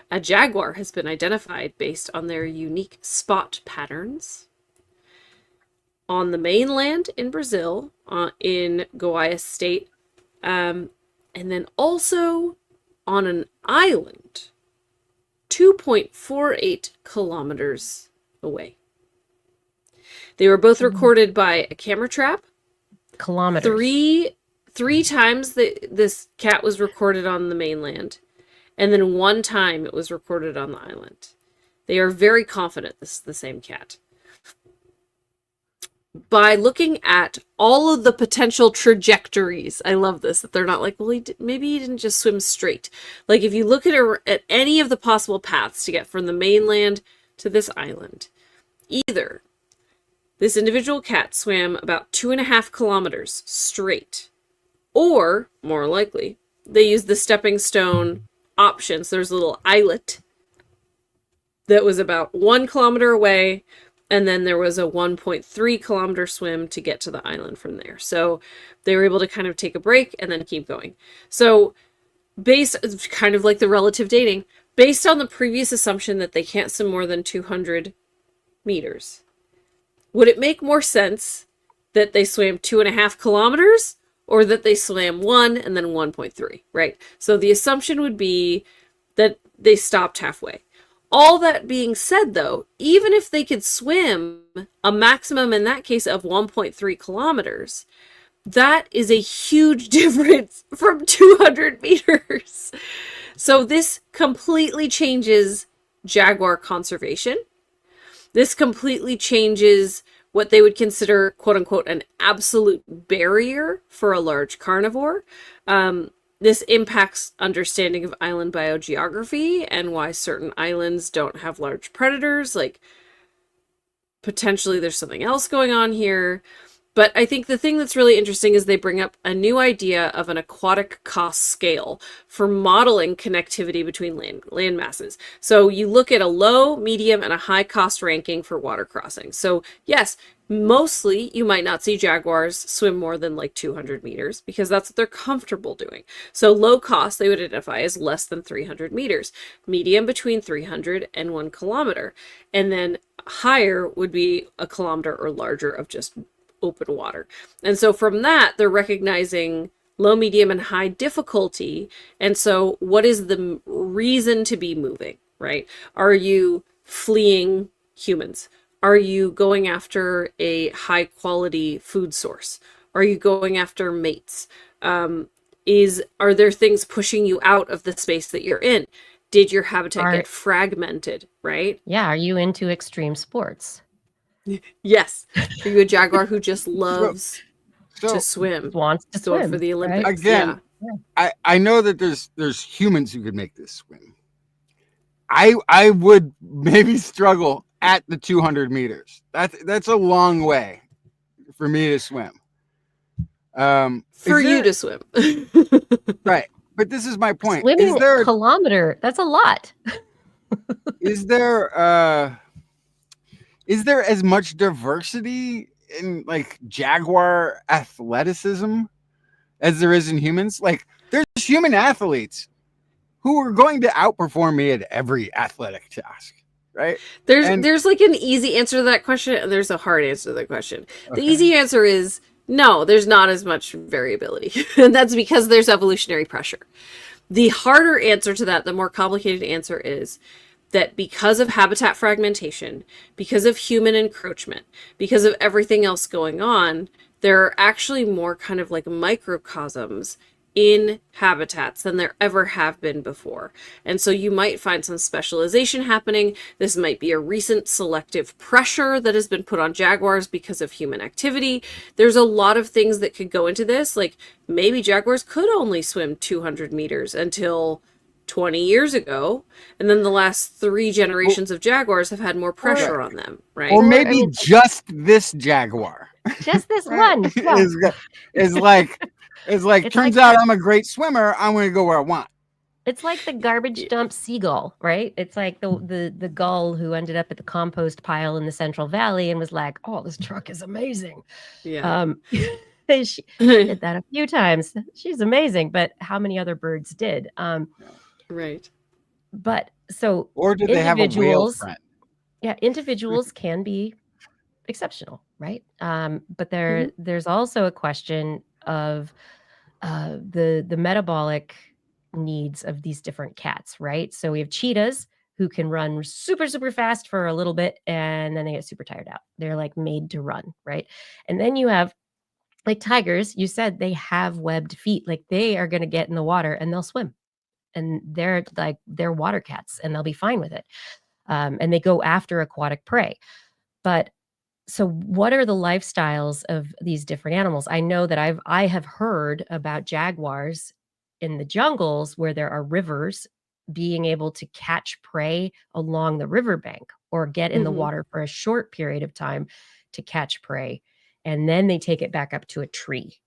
a jaguar has been identified based on their unique spot patterns on the mainland in Brazil, in Goiás state, and then also on an island 2.48 kilometers away. They were both recorded by a camera trap. Kilometers. Three times this cat was recorded on the mainland, and then one time it was recorded on the island. They are very confident this is the same cat. By looking at all of the potential trajectories, I love this, that they're not like, well, maybe he didn't just swim straight. Like, if you look at any of the possible paths to get from the mainland to this island, either this individual cat swam about 2.5 kilometers straight, or, more likely, they used the stepping stone option. So there's a little islet that was about 1 kilometer away, and then there was a 1.3 kilometer swim to get to the island from there. So they were able to kind of take a break and then keep going. So kind of like the relative dating, based on the previous assumption that they can't swim more than 200 meters, would it make more sense that they swam 2.5 kilometers or that they swam 1 and then 1.3, right? So the assumption would be that they stopped halfway. All that being said, though, even if they could swim a maximum in that case of 1.3 kilometers, that is a huge difference from 200 meters. So this completely changes jaguar conservation. This completely changes what they would consider, quote unquote, an absolute barrier for a large carnivore. This impacts understanding of island biogeography and why certain islands don't have large predators. Like, potentially there's something else going on here. But I think the thing that's really interesting is they bring up a new idea of an aquatic cost scale for modeling connectivity between land masses. So you look at a low, medium, and a high cost ranking for water crossing. So yes, Mostly, you might not see jaguars swim more than like 200 meters because that's what they're comfortable doing. So low cost, they would identify as less than 300 meters, medium between 300 and 1 kilometer. And then higher would be a kilometer or larger of just open water. And so from that, they're recognizing low, medium, and high difficulty. And so what is the reason to be moving, right? Are you fleeing humans? Are you going after a high quality food source? Are you going after mates? Are there things pushing you out of the space that you're in? Did your habitat get fragmented, right? Yeah. Are you into extreme sports? Yes. Are you a jaguar who just loves to swim? Wants to swim for the Olympics. Right? Again, I know that there's humans who could make this swim. I would maybe struggle at the 200 meters. That's a long way for me to swim. For you to swim. Right. But this is my point. Swimming a kilometer, that's a lot. Is there as much diversity in like jaguar athleticism as there is in humans? Like there's human athletes who are going to outperform me at every athletic task, right? There's like an easy answer to that question, and there's a hard answer to that question. The easy answer is no, there's not as much variability. And that's because there's evolutionary pressure. The harder answer to that, the more complicated answer is that because of habitat fragmentation, because of human encroachment, because of everything else going on, there are actually more kind of like microcosms in habitats than there ever have been before. And so you might find some specialization happening. This might be a recent selective pressure that has been put on jaguars because of human activity. There's a lot of things that could go into this. Like maybe jaguars could only swim 200 meters until 20 years ago. And then the last 3 generations of jaguars have had more pressure on them, right? Or maybe just this jaguar. Just this one. Yeah. It's like turns out I'm a great swimmer. I'm going to go where I want. It's like the garbage dump seagull, right? It's like the gull who ended up at the compost pile in the Central Valley and was like, "Oh, this truck is amazing." Yeah. She did that a few times. She's amazing, but how many other birds did? Right. But so or did they have a whale friend? Yeah, individuals can be exceptional, right? But there's also a question of the metabolic needs of these different cats, right? So we have cheetahs who can run super, super fast for a little bit and then they get super tired out. They're like made to run, right? And then you have like tigers, you said they have webbed feet, like they are going to get in the water and they'll swim. And they're water cats and they'll be fine with it. And they go after aquatic prey. But so what are the lifestyles of these different animals? I know that I have heard about jaguars in the jungles where there are rivers being able to catch prey along the riverbank or get in the water for a short period of time to catch prey. And then they take it back up to a tree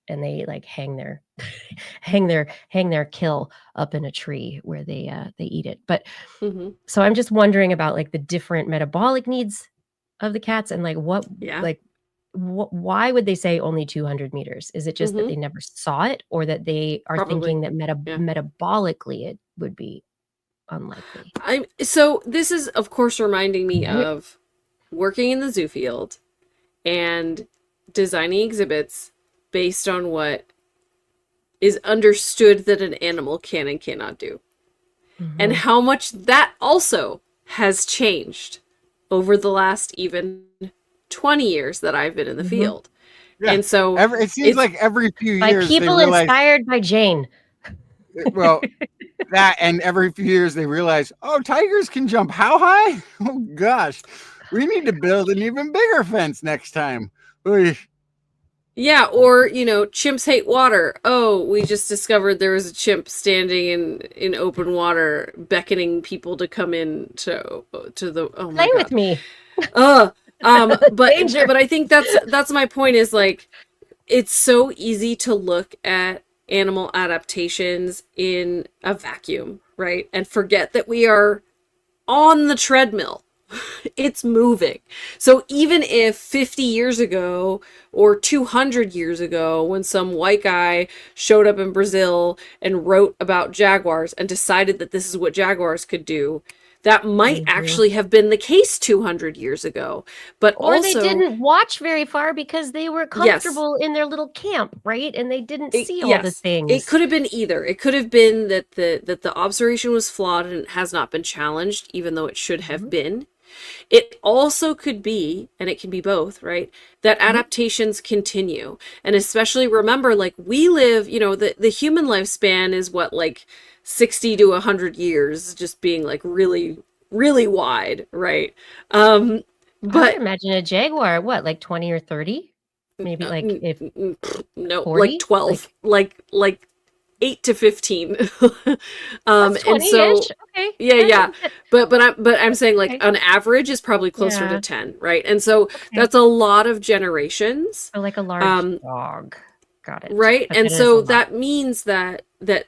and they like hang their kill up in a tree where they eat it. But so I'm just wondering about like the different metabolic needs of the cats and like why would they say only 200 meters? Is it just that they never saw it or that they are thinking that metabolically it would be unlikely? So this is of course reminding me of working in the zoo field and designing exhibits based on what is understood that an animal can and cannot do. And how much that also has changed over the last even 20 years that I've been in the field. Yeah. And so it seems like every few years by people inspired by Jane. Well, that and every few years they realize, oh, tigers can jump how high? Oh gosh, we need to build an even bigger fence next time. Oy. Yeah, or chimps hate water. Oh, we just discovered there was a chimp standing in open water, beckoning people to come in to the. Oh my Play God. With me. But I think that's my point. Is like, it's so easy to look at animal adaptations in a vacuum, right, and forget that we are on the treadmill It's moving. So even if 50 years ago or 200 years ago, when some white guy showed up in Brazil and wrote about jaguars and decided that this is what jaguars could do, that might actually have been the case 200 years ago. But Or they also, didn't watch very far because they were yes, comfortable in their little camp, right? And they didn't see all the yes, things. it could have been either. It could have been that the observation was flawed and it has not been challenged, even though it should have been. It also could be, and it can be both, right? That adaptations continue. And especially remember, like we live, you know, the human lifespan is what, like 60 to 100 years, just being like really, really wide, right? I would But imagine a jaguar, what, like 20 or 30? Maybe like if no, 40? like 12, like 8 to 15. That's And 20-ish. so Okay. yeah. But I'm saying like Okay. an average is probably closer Yeah. to 10, right? And so Okay. that's a lot of generations, So like a large dog. Got it. right? But And it is a so lot. that means that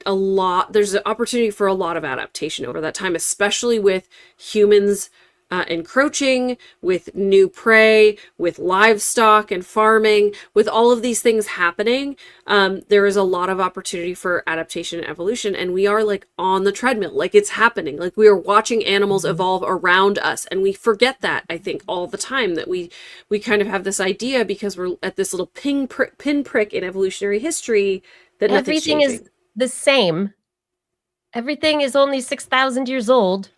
a lot, there's an opportunity for a lot of adaptation over that time, especially with humans encroaching, with new prey, with livestock and farming, with all of these things happening. There is a lot of opportunity for adaptation and evolution, and we are like on the treadmill, like it's happening, like we are watching animals evolve around us, and we forget that, I think, all the time, that we kind of have this idea because we're at this little pinprick in evolutionary history that nothing's Everything changing. is the same. Everything is only 6,000 years old.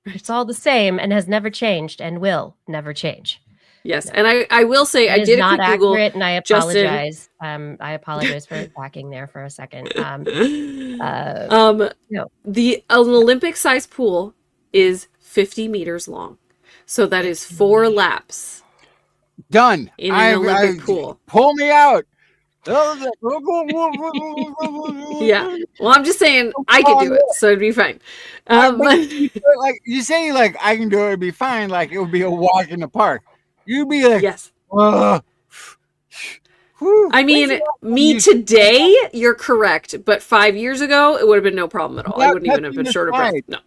It's all the same and has never changed and will never change. Yes, and I will say, I It is did a not quick Google, accurate, and I Justin. apologize. I apologize for backing there for a second. No. An Olympic-sized pool is 50 meters long, so that is 4 laps Done. in an Olympic pool. Pull me out. Yeah. Well, I'm just saying I could do it, so it'd be fine. Like you say, like I can do it, it'd be fine. Like it would be a walk in the park. You'd be like, yes. whew. I mean, me today, you're correct, but 5 years ago, it would have been no problem at all. I wouldn't even have been short of breath. No.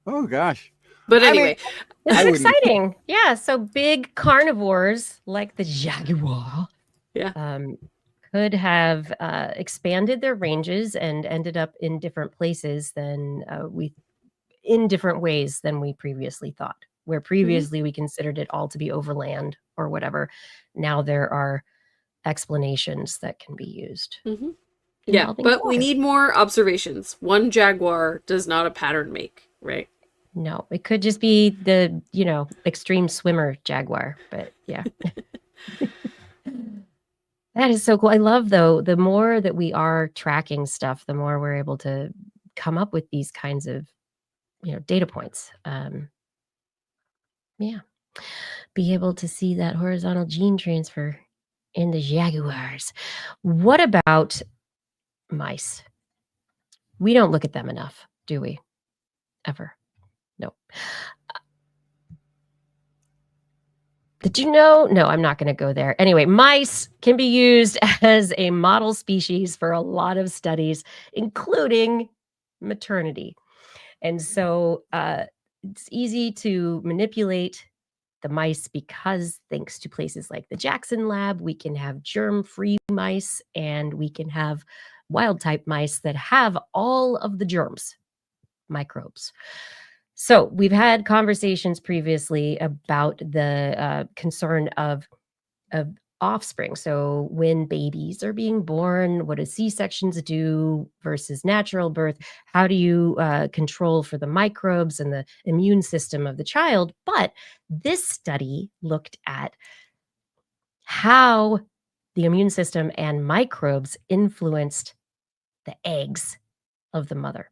Oh gosh. But anyway, this is exciting. Yeah. So big carnivores like the jaguar, could have expanded their ranges and ended up in different places than in different ways than we previously thought. Where previously we considered it all to be overland or whatever, now there are explanations that can be used. Yeah, but we need more observations. One jaguar does not a pattern make, right? No, it could just be the, extreme swimmer jaguar, but yeah. That is so cool. I love, though, the more that we are tracking stuff, the more we're able to come up with these kinds of, data points. Yeah. Be able to see that horizontal gene transfer in the jaguars. What about mice? We don't look at them enough, do we? Ever? No. Did you know? No, I'm not going to go there. Anyway, mice can be used as a model species for a lot of studies, including maternity. And so it's easy to manipulate the mice because, thanks to places like the Jackson Lab, we can have germ-free mice and we can have wild-type mice that have all of the germs, microbes. So we've had conversations previously about the concern of offspring. So when babies are being born, what do C-sections do versus natural birth? How do you control for the microbes and the immune system of the child? But this study looked at how the immune system and microbes influenced the eggs of the mother.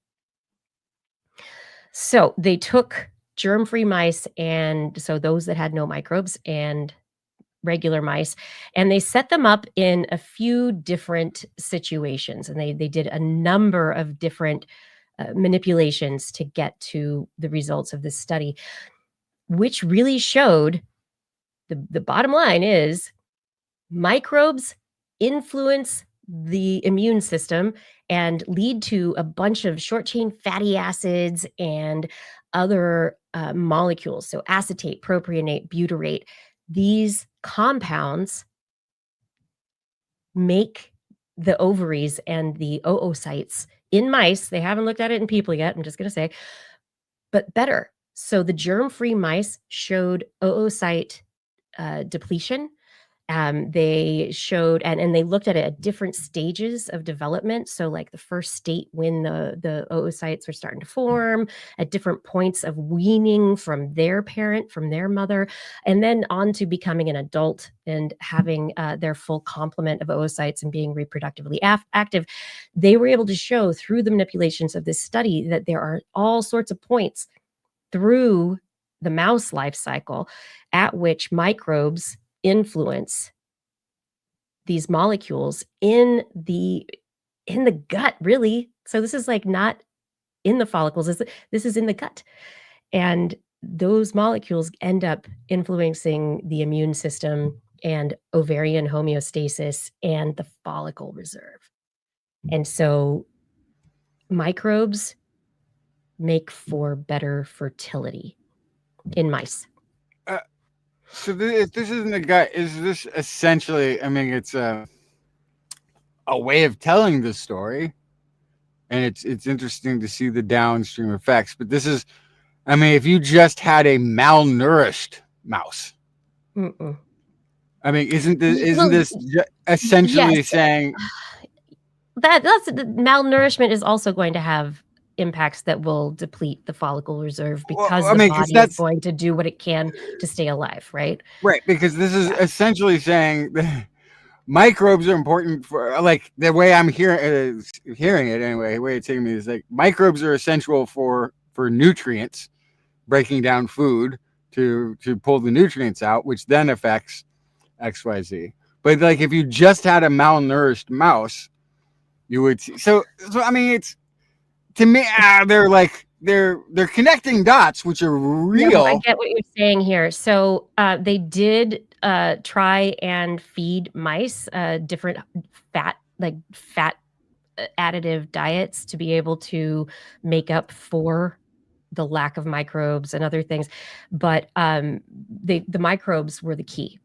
So they took germ-free mice, and so those that had no microbes, and regular mice, and they set them up in a few different situations, and they did a number of different manipulations to get to the results of this study, which really showed the bottom line is microbes influence the immune system and lead to a bunch of short chain fatty acids and other molecules. So acetate, propionate, butyrate, these compounds make the ovaries and the oocytes in mice. They haven't looked at it in people yet, I'm just going to say, but better. So the germ-free mice showed oocyte depletion. They showed, and they looked at it at different stages of development. So like the first state when the oocytes were starting to form, at different points of weaning from their parent, from their mother, and then on to becoming an adult and having their full complement of oocytes and being reproductively active. They were able to show through the manipulations of this study that there are all sorts of points through the mouse life cycle at which microbes influence these molecules in the gut, really. So this is like not in the follicles, this is in the gut. And those molecules end up influencing the immune system and ovarian homeostasis and the follicle reserve. And so microbes make for better fertility in mice. So if this isn't a gut, is this essentially, I mean, it's a way of telling the story, and it's interesting to see the downstream effects. But this is, I mean, if you just had a malnourished mouse, Mm-mm. I mean, isn't this essentially yes. saying that's malnourishment is also going to have impacts that will deplete the follicle reserve because the body is going to do what it can to stay alive, right? Right, because this is essentially saying that microbes are important for, like, the way I'm hearing it anyway, the way it's taking me is like microbes are essential for nutrients, breaking down food to pull the nutrients out, which then affects XYZ. But like if you just had a malnourished mouse, you would see, so I mean, it's, to me, they're connecting dots, which are real. No, I get what you're saying here. So they did try and feed mice different fat additive diets to be able to make up for the lack of microbes and other things, but the microbes were the key.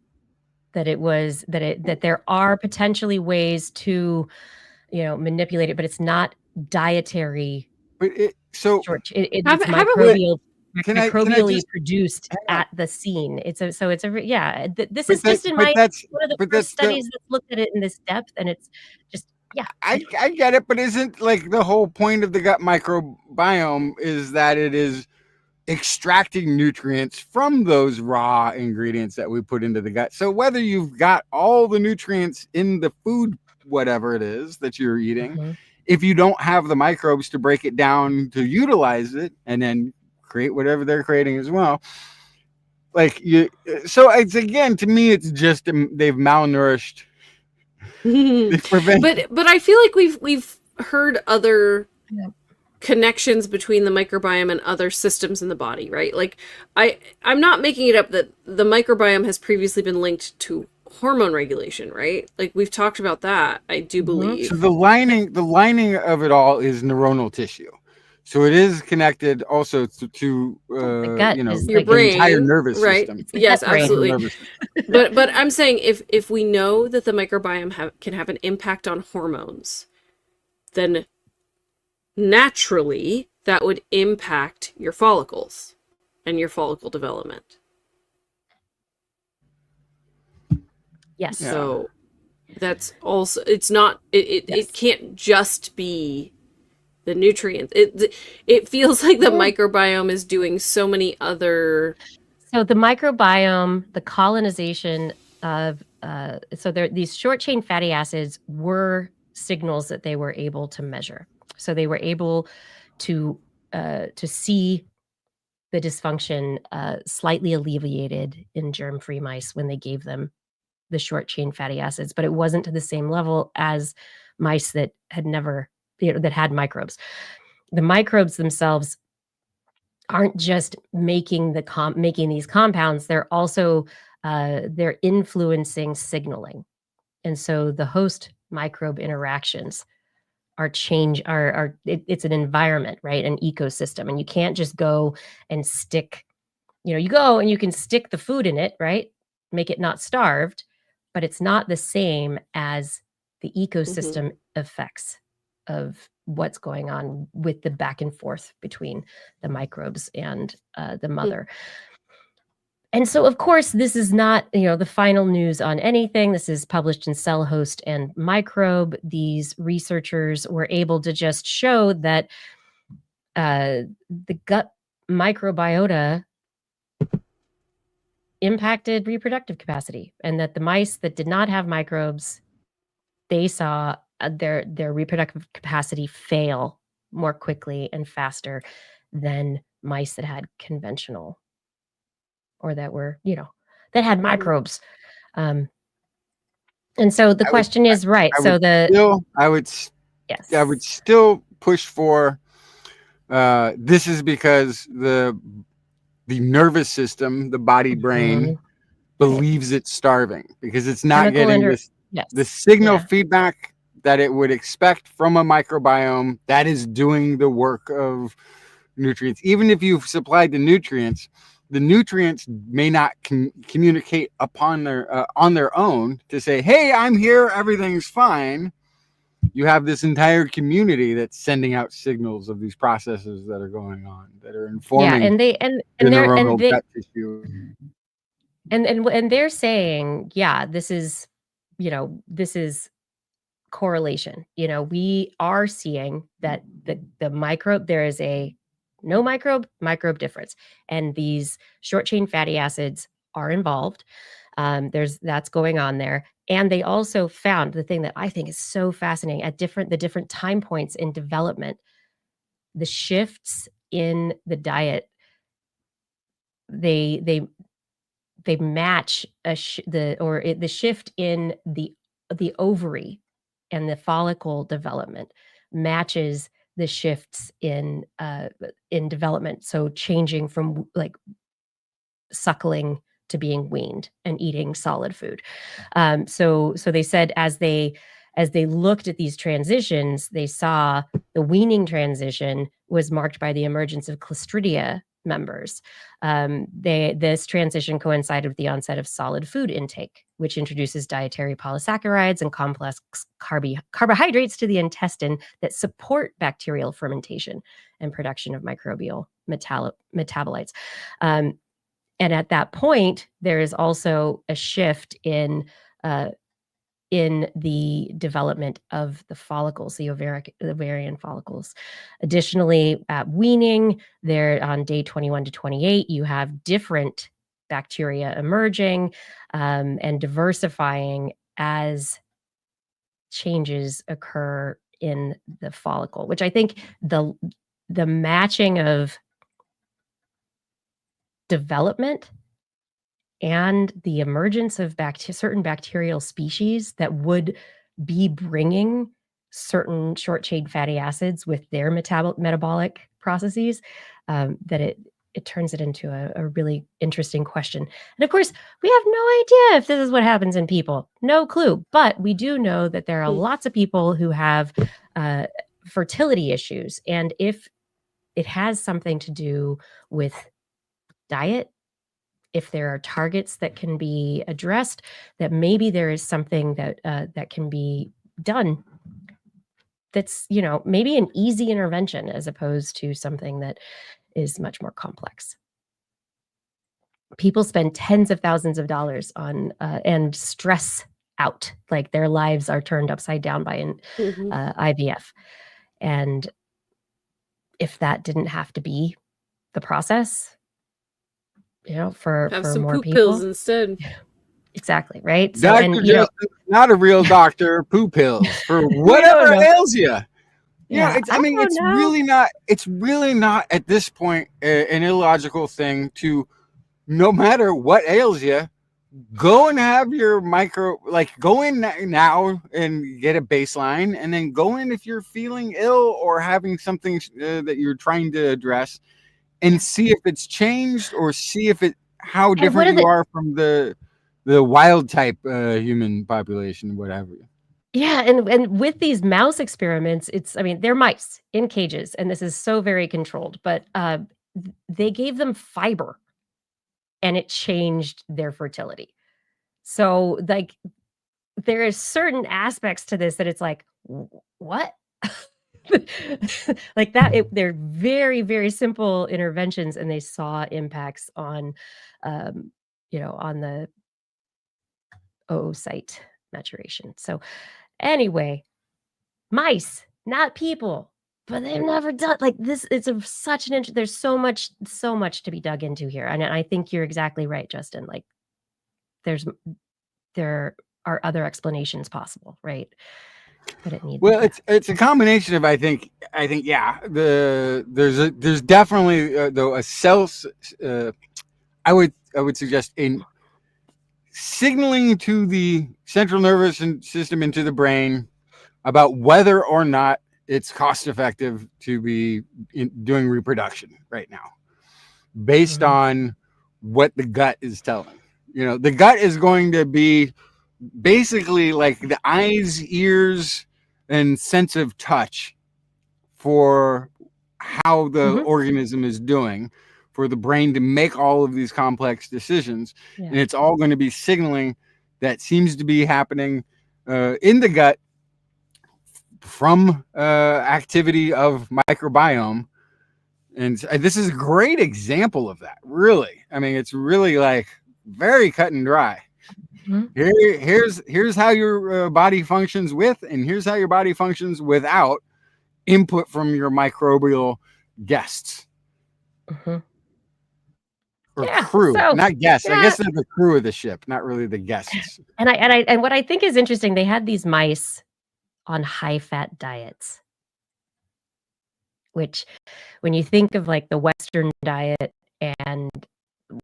That there are potentially ways to, manipulate it, but it's not dietary. But it's microbially produced at the scene. This is just in one of the first studies that looked at it in this depth, and it's just, yeah. I get it, but isn't like the whole point of the gut microbiome is that it is extracting nutrients from those raw ingredients that we put into the gut. So whether you've got all the nutrients in the food, whatever it is that you're eating, if you don't have the microbes to break it down to utilize it and then create whatever they're creating as well, so it's, again, to me, it's just they've malnourished. But I feel like we've heard other connections between the microbiome and other systems in the body, right? Like I'm not making it up that the microbiome has previously been linked to hormone regulation, right? Like we've talked about that, I do believe. So the lining of it all is neuronal tissue. So it is connected also to the gut, your brain, the entire nervous system. Yes, absolutely. but I'm saying if we know that the microbiome can have an impact on hormones, then naturally that would impact your follicles and your follicle development. Yes. So that's also, it's not, it can't just be the nutrients. It feels like the microbiome is doing so many other. So the microbiome, the colonization of, these short chain fatty acids were signals that they were able to measure. So they were able to see the dysfunction slightly alleviated in germ-free mice when they gave them the short chain fatty acids, but it wasn't to the same level as mice that had never, that had microbes. The microbes themselves aren't just making these compounds; they're also they're influencing signaling, and so the host microbe interactions it's an environment, right? An ecosystem. And you can't just go and stick, you go and you can stick the food in it, right? Make it not starved, but it's not the same as the ecosystem effects of what's going on with the back and forth between the microbes and the mother. And so, of course, this is not, the final news on anything. This is published in Cell Host and Microbe. These researchers were able to just show that the gut microbiota impacted reproductive capacity, and that the mice that did not have microbes, they saw their reproductive capacity fail more quickly and faster than mice that had conventional, or that were, that had microbes. And so the question is, right? I would still push for. This is because the nervous system, the body brain, believes it's starving because it's not getting the signal feedback that it would expect from a microbiome that is doing the work of nutrients. Even if you've supplied the nutrients may not communicate on their own to say, hey, I'm here, everything's fine. You have this entire community that's sending out signals of these processes that are going on, that are informing the neuronal gut tissue. And they're saying, this is correlation. We are seeing that the microbe, there is a no microbe difference, and these short chain fatty acids are involved. That's going on there. And they also found the thing that I think is so fascinating at the different time points in development, the shifts in the diet. They match the shift in the ovary and the follicle development matches the shifts in development. So changing from like suckling to being weaned and eating solid food. So they said as they looked at these transitions, they saw the weaning transition was marked by the emergence of Clostridia members. This transition coincided with the onset of solid food intake, which introduces dietary polysaccharides and complex carbohydrates to the intestine that support bacterial fermentation and production of microbial metabolites. And at that point, there is also a shift in the development of the follicles, the ovarian follicles. Additionally, at weaning, there on day 21 to 28, you have different bacteria emerging and diversifying as changes occur in the follicle, which I think the matching of development and the emergence of certain bacterial species that would be bringing certain short chain fatty acids with their metabolic processes, that it turns it into a really interesting question. And of course, we have no idea if this is what happens in people. No clue. But we do know that there are lots of people who have fertility issues. And if it has something to do with diet, if there are targets that can be addressed, that maybe there is something that can be done that's, maybe an easy intervention as opposed to something that is much more complex. People spend tens of thousands of dollars on and stress out, like their lives are turned upside down by an IVF. And if that didn't have to be the process, for some more poop people. pills instead. Exactly, right? So, Dr. Justin, not a real doctor, poop pills for whatever ails you. It's really not at this point an illogical thing to, no matter what ails you, go and have your go in now and get a baseline, and then go in if you're feeling ill or having something that you're trying to address, and see if it's changed, or see how different you are from the wild type human population, whatever. Yeah, and with these mouse experiments, they're mice in cages, and this is so very controlled, but, they gave them fiber, and it changed their fertility. So, like, there is certain aspects to this that it's like, "W what?" Like that they're very, very simple interventions, and they saw impacts on, um, on the oocyte maturation. So, anyway, mice, not people, but they've never done like this. It's such an there's so much to be dug into here, and I think you're exactly right, Justin. Like, there's there are other explanations possible, right? But it needs. Well, it's a combination of I think yeah, there's definitely though a self I would suggest in signaling to the central nervous system into the brain about whether or not it's cost effective to be doing reproduction right now, based on what the gut is telling. The gut is going to be basically like the eyes, ears, and sense of touch for how the organism is doing, for the brain to make all of these complex decisions. Yeah. And it's all going to be signaling that seems to be happening in the gut from activity of microbiome. And this is a great example of that, really. I mean, it's really like very cut and dry. Here's how your body functions with, and here's how your body functions without input from your microbial guests or crew, not guests. I guess they're the crew of the ship, not really the guests. And what I think is interesting, they had these mice on high-fat diets, which, when you think of like the Western diet and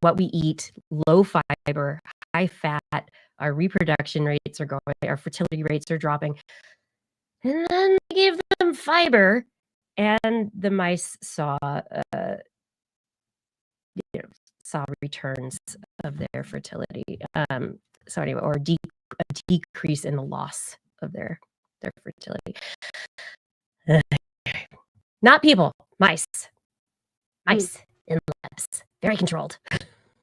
what we eat, low fiber, high fat, our reproduction rates are going, our fertility rates are dropping. And then they gave them fiber, and the mice saw returns of their fertility. So anyway, or a decrease in the loss of their fertility. Not people, mice. Mice in labs. Very controlled.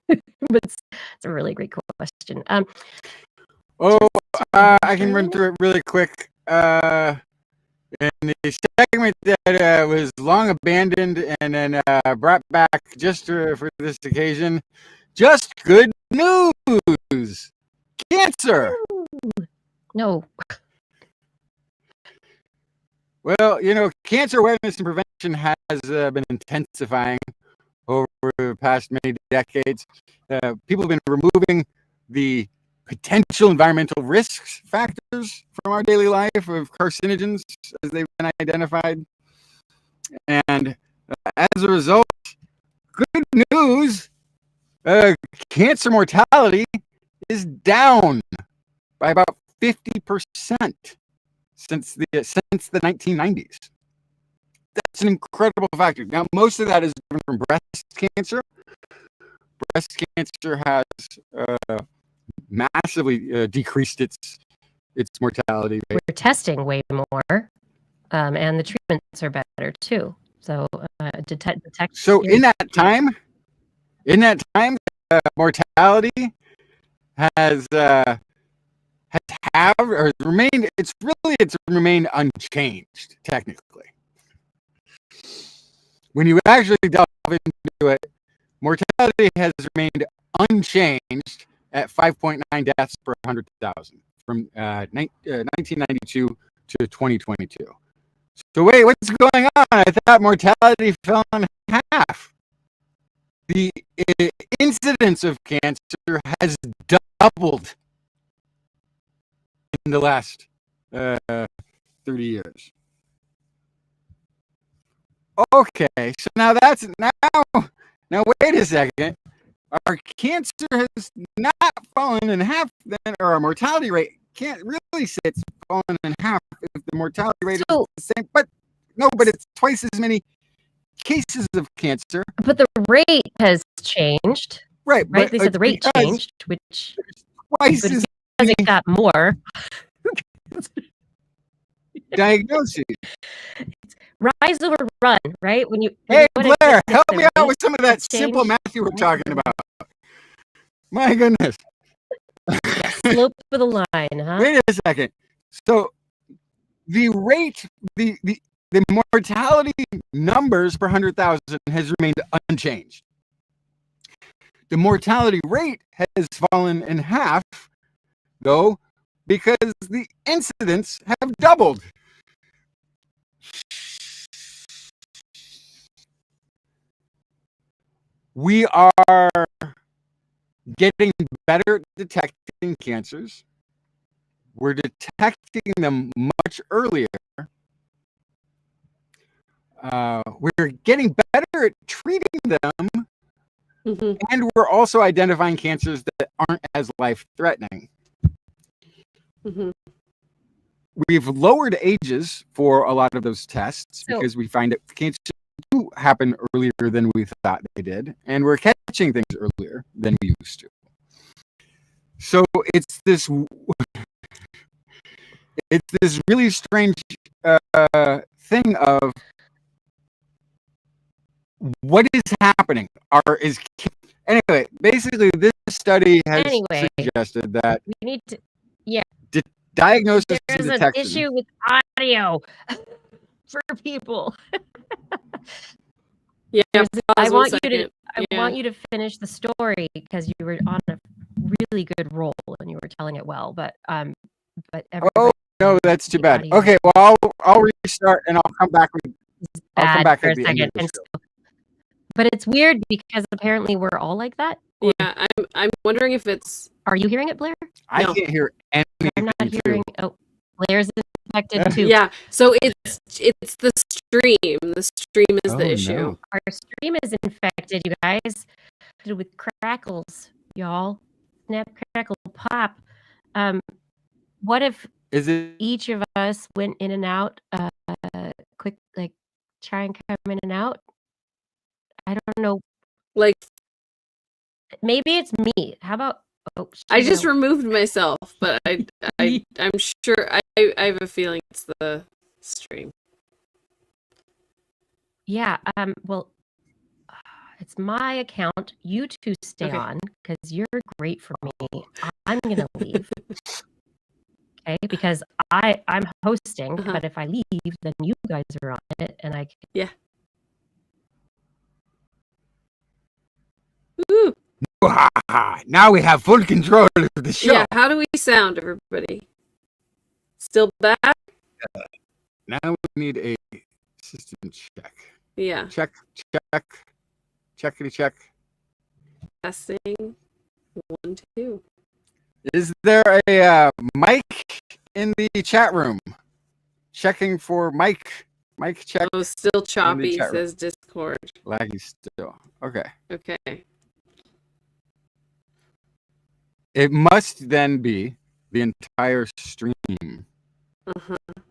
But it's a really great question. I can run through it really quick. In the segment that was long abandoned and then brought back just for this occasion, just good news. Cancer. No. Well, cancer awareness and prevention has been intensifying over the past many decades. People have been removing the potential environmental risks factors from our daily life of carcinogens as they've been identified. And as a result, good news, cancer mortality is down by about 50% since the 1990s. That's an incredible factor. Now, most of that is driven from breast cancer. Breast cancer has massively decreased its mortality rate. We're testing way more, and the treatments are better too. So detect. So in that time, mortality has remained. It's remained unchanged technically. When you actually delve into it, mortality has remained unchanged at 5.9 deaths per 100,000 from 1992 to 2022. So wait, what's going on? I thought mortality fell in half. The incidence of cancer has doubled in the last 30 years. Okay, so now wait a second. Our cancer has not fallen in half, then, or our mortality rate can't really say it's fallen in half if the mortality rate is the same. But it's twice as many cases of cancer. But the rate has changed. Right. Right. They said the rate changed, which twice as it got more. diagnosis. Rise over run, right? When you Hey, wanna Blair, get help the me out rate with some of that simple change. math you were talking about. My goodness. Yeah, slope of the line, huh? Wait a second. So the rate, the mortality numbers per 100,000 has remained unchanged. The mortality rate has fallen in half, though, because the incidents have doubled. We are getting better at detecting cancers. We're detecting them much earlier. We're getting better at treating them, and we're also identifying cancers that aren't as life-threatening. We've lowered ages for a lot of those tests because we find that cancers do happen earlier than we thought they did, and we're catching things earlier than we used to. So it's this really strange thing of what is happening. Anyway, basically, this study has suggested that we need to, diagnosis and there's an detection. issue with audio for people. Yeah, I pause one want you to second. I want you to finish the story because you were on a really good roll and you were telling it well, but everybody, Oh no, that's too bad. audio Okay, well I'll restart and I'll come back for at a the end of second. the And show. so, but it's weird because apparently we're all like that. Yeah, I'm wondering if it's. Are you hearing it, Blair? I No. can't hear anything. I'm not hearing. Oh, Blair's infected too. Yeah, so it's the stream. The stream is the Oh, issue. no. Our stream is infected, you guys, with crackles, y'all. Snap, crackle, pop. What if Is it? each of us went in and out, quick, like try and come in and out? I don't know. Like, Maybe it's me. How about? Oh, I just removed myself, but I'm sure I have a feeling it's the stream. Yeah. Well, it's my account. You two stay on because you're great for me. I'm gonna leave. Okay, because I'm hosting, but if I leave, then you guys are on it, and I can. Yeah. Ooh. Now we have full control of the show. Yeah, how do we sound, everybody? Still back? Now we need a system check. Yeah. Checkity check. Testing. 1, 2. Is there a mic in the chat room? Checking for mic check. Oh, still choppy, says Discord. Laggy still. Okay. Okay. It must then be the entire stream. Uh-huh. And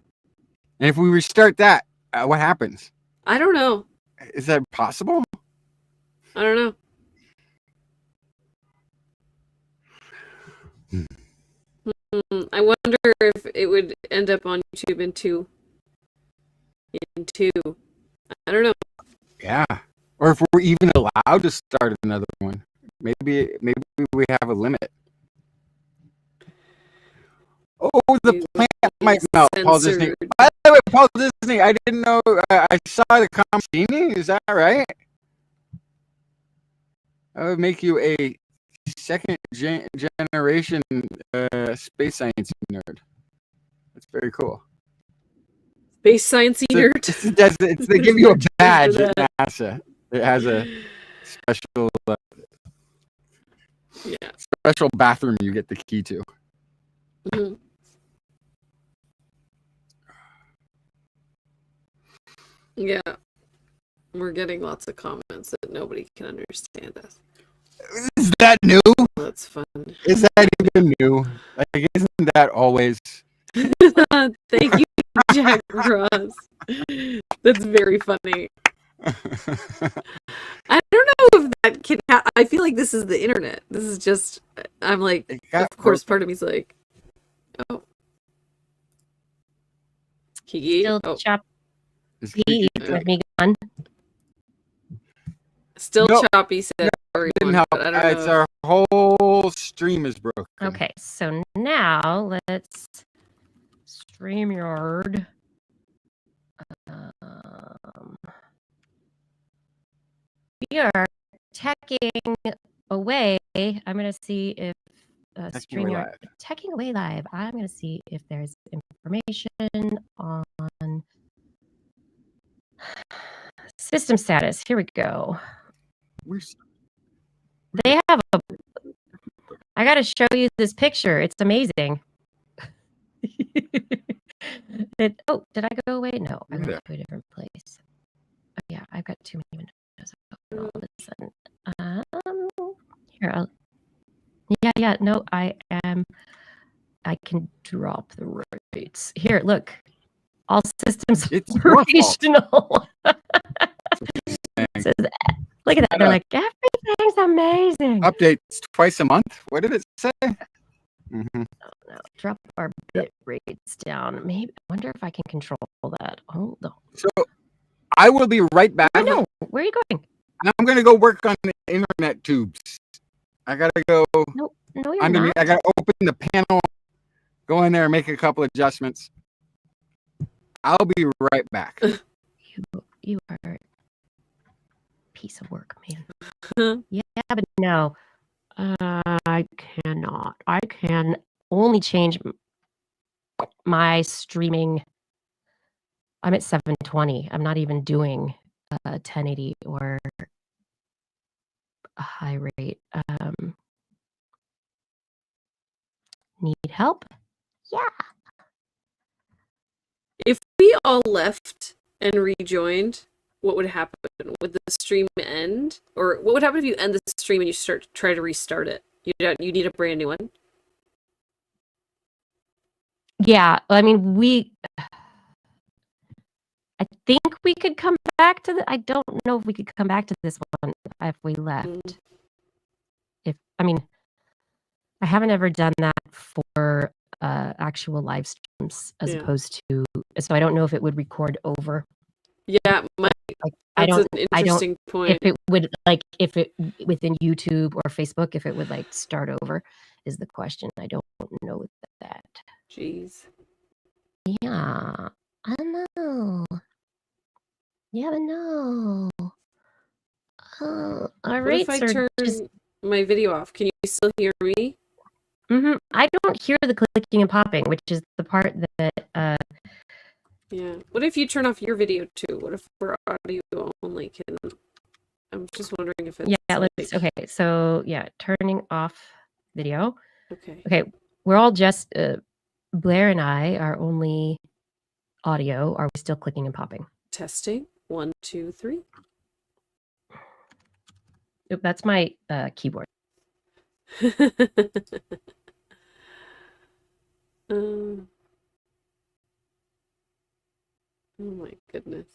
if we restart that, what happens? I don't know. Is that possible? I don't know. I wonder if it would end up on YouTube in two. I don't know. Yeah. Or if we're even allowed to start another one. Maybe we have a limit. Oh, the plant might melt. Paul Disney. By the way, Paul Disney, I didn't know. I saw the Comstini. Is that right? That would make you a second generation space science nerd. That's very cool. Space science nerd. They give you a badge at NASA. It has a special special bathroom you get the key to. Mm-hmm. Yeah. We're getting lots of comments that nobody can understand us. Is that new? That's fun. Is that even new? Like, isn't that always? Thank you, Jack Ross. That's very funny. I don't know if that can. I feel like this is the internet. This is just. I'm like, of course, part of me's like, oh, Kiki? Still Oh, choppy Is Kiki- with me gone. still Nope. choppy, said Didn't everyone, help. but I don't It's know. our whole stream is broken. Okay, so now let's StreamYard. We are teching away. I'm going to see if Teching away StreamYard live. teching away live. I'm going to see if there's information on system status. Here we go. They have a. I got to show you this picture. It's amazing. Oh, did I go away? No, I went to a different place. Oh, yeah, I've got too many windows open all of a sudden. Here, yeah, no, I can drop the rates. Here, look. All systems It's your fault. operational. Says, look at that. They're like, everything's amazing. Updates twice a month. What did it say? Mm-hmm. Oh, no. Drop our bit rates down. Maybe I wonder if I can control that. Hold on. So I will be right back. I know. Where are you going? And I'm gonna go work on the internet tubes. I gotta go. No, you're not. I gotta open the panel, go in there, and make a couple adjustments. I'll be right back. You are a piece of work, man. Yeah, but no. I cannot. I can only change my streaming. I'm at 720. I'm not even doing 1080 or a high rate. Need help? Yeah. If we all left and rejoined, what would happen? Would the stream end? Or what would happen if you end the stream and you try to restart it? You need a brand new one? Yeah, I mean, I think we could come back to I don't know if we could come back to this one if we left. I haven't ever done that for actual live streams as opposed to, so I don't know if it would record over. Yeah, that's an interesting point. If it would, if it within YouTube or Facebook, if it would start over is the question. I don't know with that. Jeez. Yeah, I don't know. Yeah, but no. Our What if I turn my video off? Can you still hear me? I don't hear the clicking and popping, which is the part that. Yeah. What if you turn off your video too? What if we're audio only? I'm just wondering if it's. Yeah. Okay. So yeah, turning off video. Okay. Okay. We're all just Blair and I are only audio. Are we still clicking and popping? Testing. 1, 2, 3. Oop, that's my keyboard. Oh my goodness.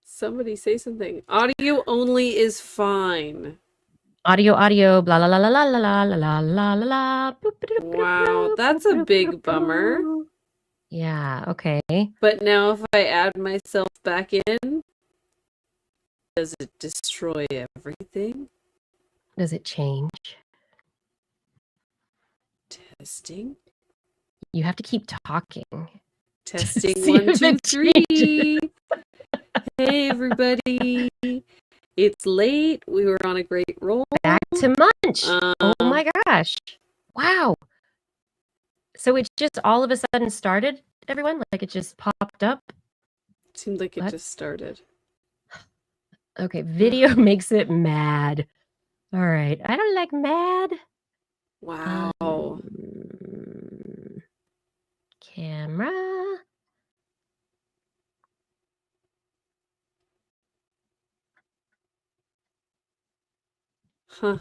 Somebody say something. Audio only is fine. Audio, blah, la, la, la, la, la, la, la, la, la, la. Wow, that's a big bummer. Yeah, okay. But now if I add myself back in, does it destroy everything? Does it change? Testing. You have to keep talking. Testing. See 1, if 2, it 3. Hey everybody. It's late. We were on a great roll. Back to Munch. Oh my gosh. Wow. So it just all of a sudden started, everyone? Like it just popped up? Seemed like it just started. Okay, video makes it mad. All right. I don't like mad. Wow. Camera. Huh.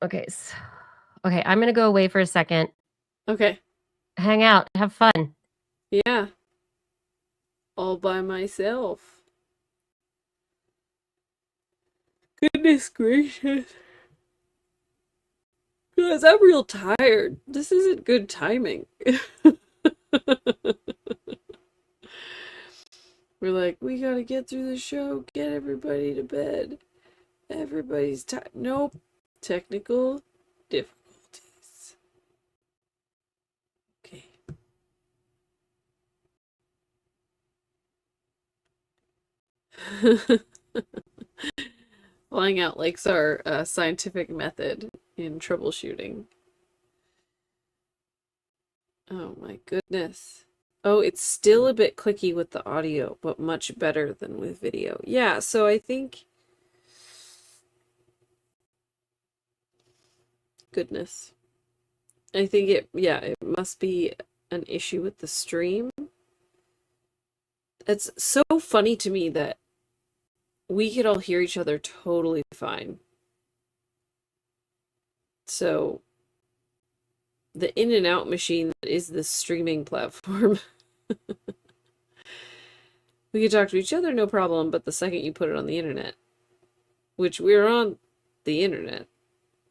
Okay. Okay, I'm gonna go away for a second. Okay. Hang out. Have fun. Yeah. All by myself. Goodness gracious. Guys, I'm real tired. This isn't good timing. We're like, we gotta get through the show, get everybody to bed. Everybody's tired. Nope. Technical difficulties. Okay. Flying out likes our scientific method in troubleshooting. Oh my goodness. Oh, it's still a bit clicky with the audio, but much better than with video. Yeah, so I think... Goodness. I think it must be an issue with the stream. It's so funny to me that we could all hear each other totally fine. So the in and out machine that is the streaming platform. We could talk to each other, no problem, but the second you put it on the internet, which we're on the internet,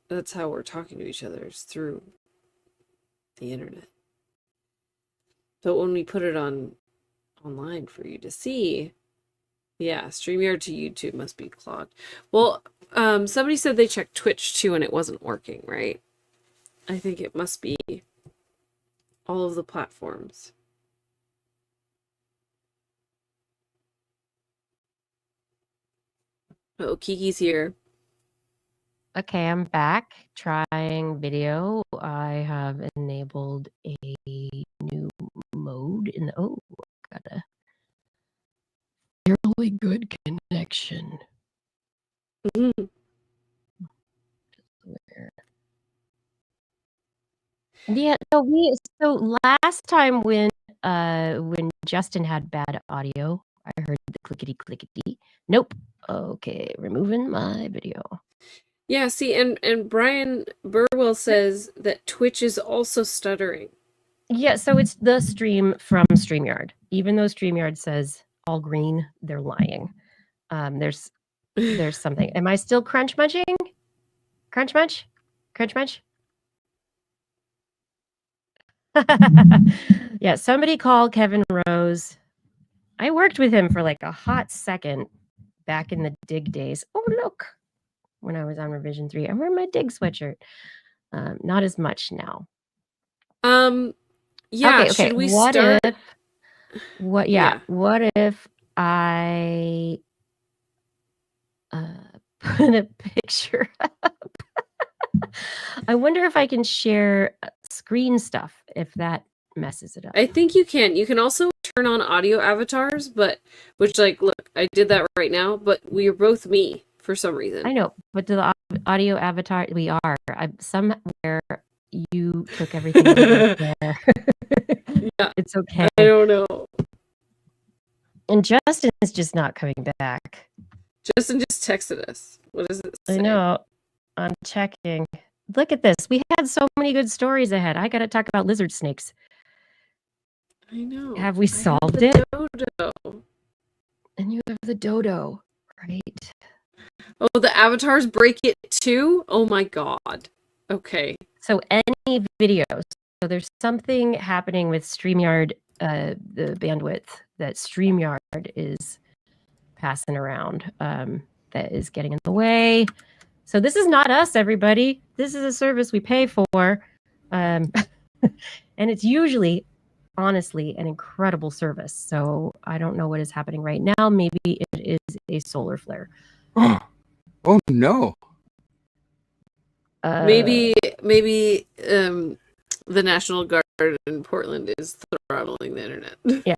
that's how we're talking to each other, is through the internet. But when we put it online for you to see, yeah, StreamYard to YouTube must be clogged. Well, somebody said they checked Twitch too and it wasn't working, right? I think it must be all of the platforms. Oh, Kiki's here. Okay, I'm back trying video. I have enabled a new mode in the, oh, got a fairly good connection. Mm-hmm. Yeah, so last time when Justin had bad audio, I heard the clickety clickety. Nope. Okay, removing my video. Yeah, see, and Brian Burwell says that Twitch is also stuttering. Yeah, so it's the stream from StreamYard. Even though StreamYard says all green, they're lying. There's something. Am I still crunch munching? Crunch munch? Crunch munch? Yeah, somebody call Kevin Rose. I worked with him for like a hot second back in the dig days. Oh, look. When I was on revision 3. I'm wearing my dig sweatshirt. Not as much now. Yeah, okay. should we what start? What if I put a picture up? I wonder if I can share screen stuff if that messes it up. I think you can. You can also turn on audio avatars, which like, look, I did that right now, but we are both me for some reason. I know, but the audio avatar, we are. Somewhere you took everything over there. Yeah. It's okay. I don't know. And Justin is just not coming back. Justin just texted us. What does it say? I know. I'm checking. Look at this. We had so many good stories ahead. I got to talk about lizard snakes. I know. Have we solved it? Dodo. And you have the dodo, right? Oh, the avatars break it too? Oh my god. Okay. So any videos. So there's something happening with StreamYard, the bandwidth that StreamYard is passing around that is getting in the way. So this is not us, everybody. This is a service we pay for. And it's usually, honestly, an incredible service. So I don't know what is happening right now. Maybe it is a solar flare. Oh no. Maybe the National Guard in Portland is throttling the internet. Yeah.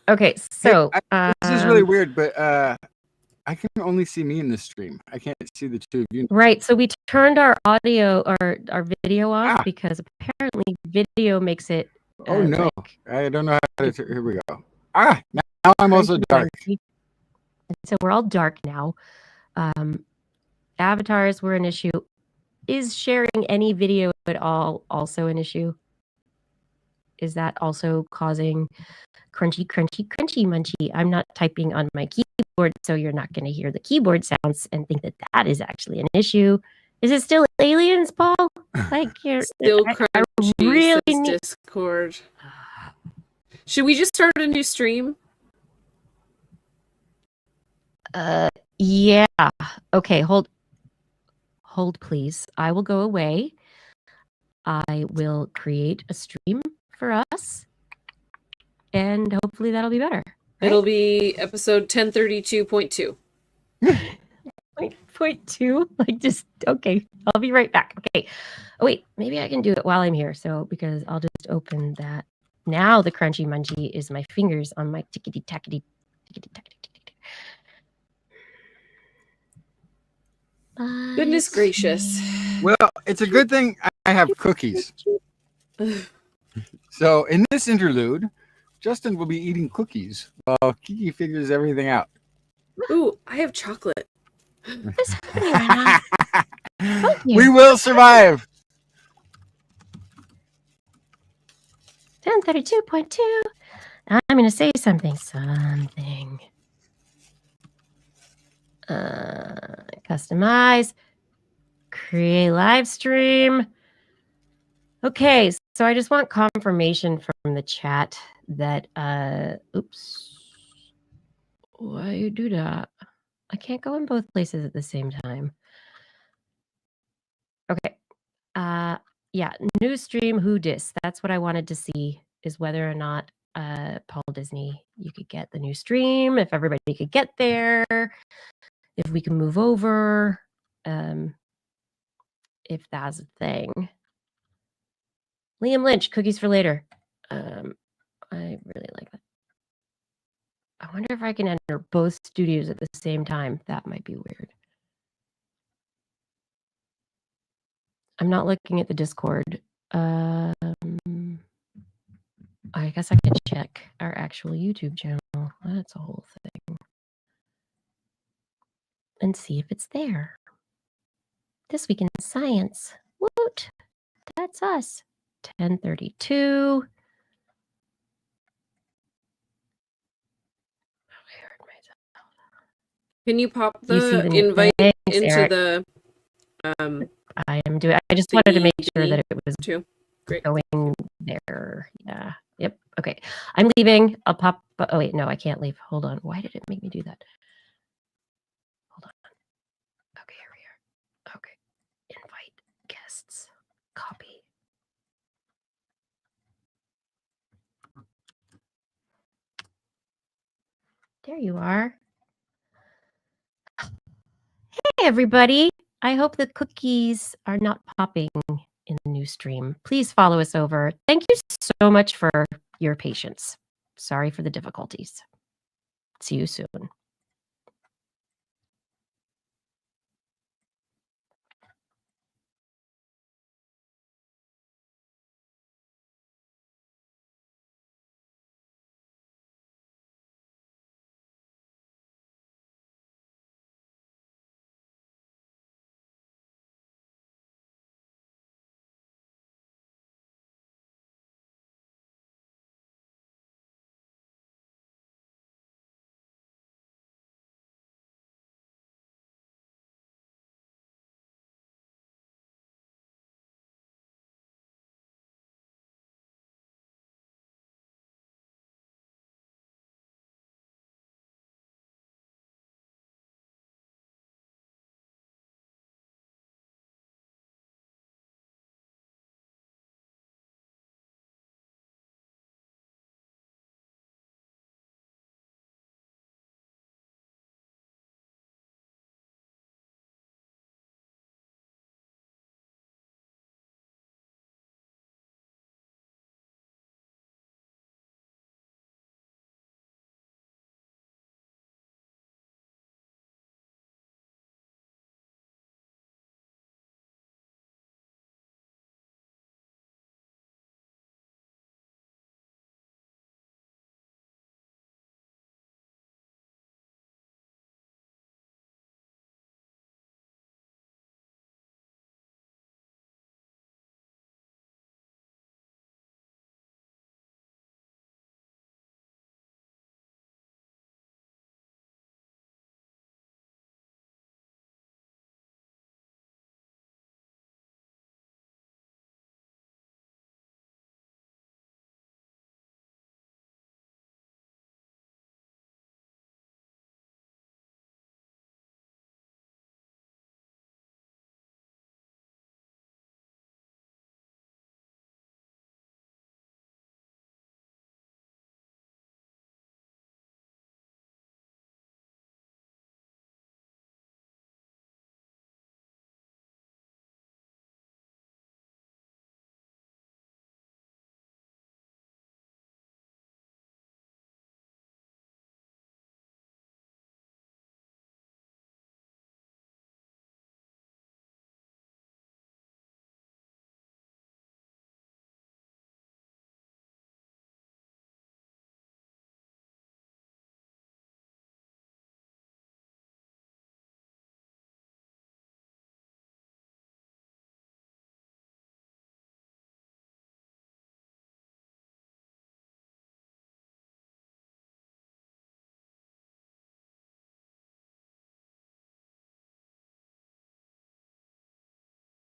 Okay, so this is really weird, but I can only see me in the stream. I can't see the two of you. Right. So we turned our audio or our video off because apparently video makes it. Oh no! I don't know how to. Here we go. Now I'm also dark. So we're all dark now. Avatars were an issue. Is sharing any video at all also an issue? Is that also causing crunchy, munchy? I'm not typing on my keyboard, so you're not going to hear the keyboard sounds and think that that is actually an issue. Is it still aliens, Paul? Like you're Still I crunchy, really says need. Discord. Should we just start a new stream? Yeah. Okay, hold please. I will go away. I will create a stream for us. And hopefully that'll be better. Right? It'll be episode 1032.2. Point two. Like just okay. I'll be right back. Okay. Oh wait, maybe I can do it while I'm here. So because I'll just open that. Now the crunchy munchy is my fingers on my tickety tackety tickety tackety. Goodness gracious. Well, it's a good thing I have cookies. So in this interlude, Justin will be eating cookies while Kiki figures everything out. Ooh, I have chocolate. What's happening right now? We will survive. 1032.2. I'm going to say something. Customize. Create live stream. Okay, so I just want confirmation from the chat that, oops. Why you do that? I can't go in both places at the same time. Okay. Yeah, new stream Who Dis. That's what I wanted to see, is whether or not Paul Disney, you could get the new stream, if everybody could get there, if we can move over, if that's a thing. Liam Lynch, cookies for later. I really like that. I wonder if I can enter both studios at the same time. That might be weird. I'm not looking at the Discord. I guess I could check our actual YouTube channel. That's a whole thing. And see if it's there. This Week in Science. Woot! That's us. 1032. I heard myself. Can you pop You see the the new invite things, into Eric? the I am doing. I just wanted to make sure that it was too? Great. going there. Yeah. Yep. Okay. I'm leaving. I'll pop. Oh wait, no, I can't leave. Hold on. Why did it make me do that? Hold on. Okay, here we are. Okay. Invite guests. Copy. There you are. Hey, everybody. I hope the cookies are not popping in the new stream. Please follow us over. Thank you so much for your patience. Sorry for the difficulties. See you soon.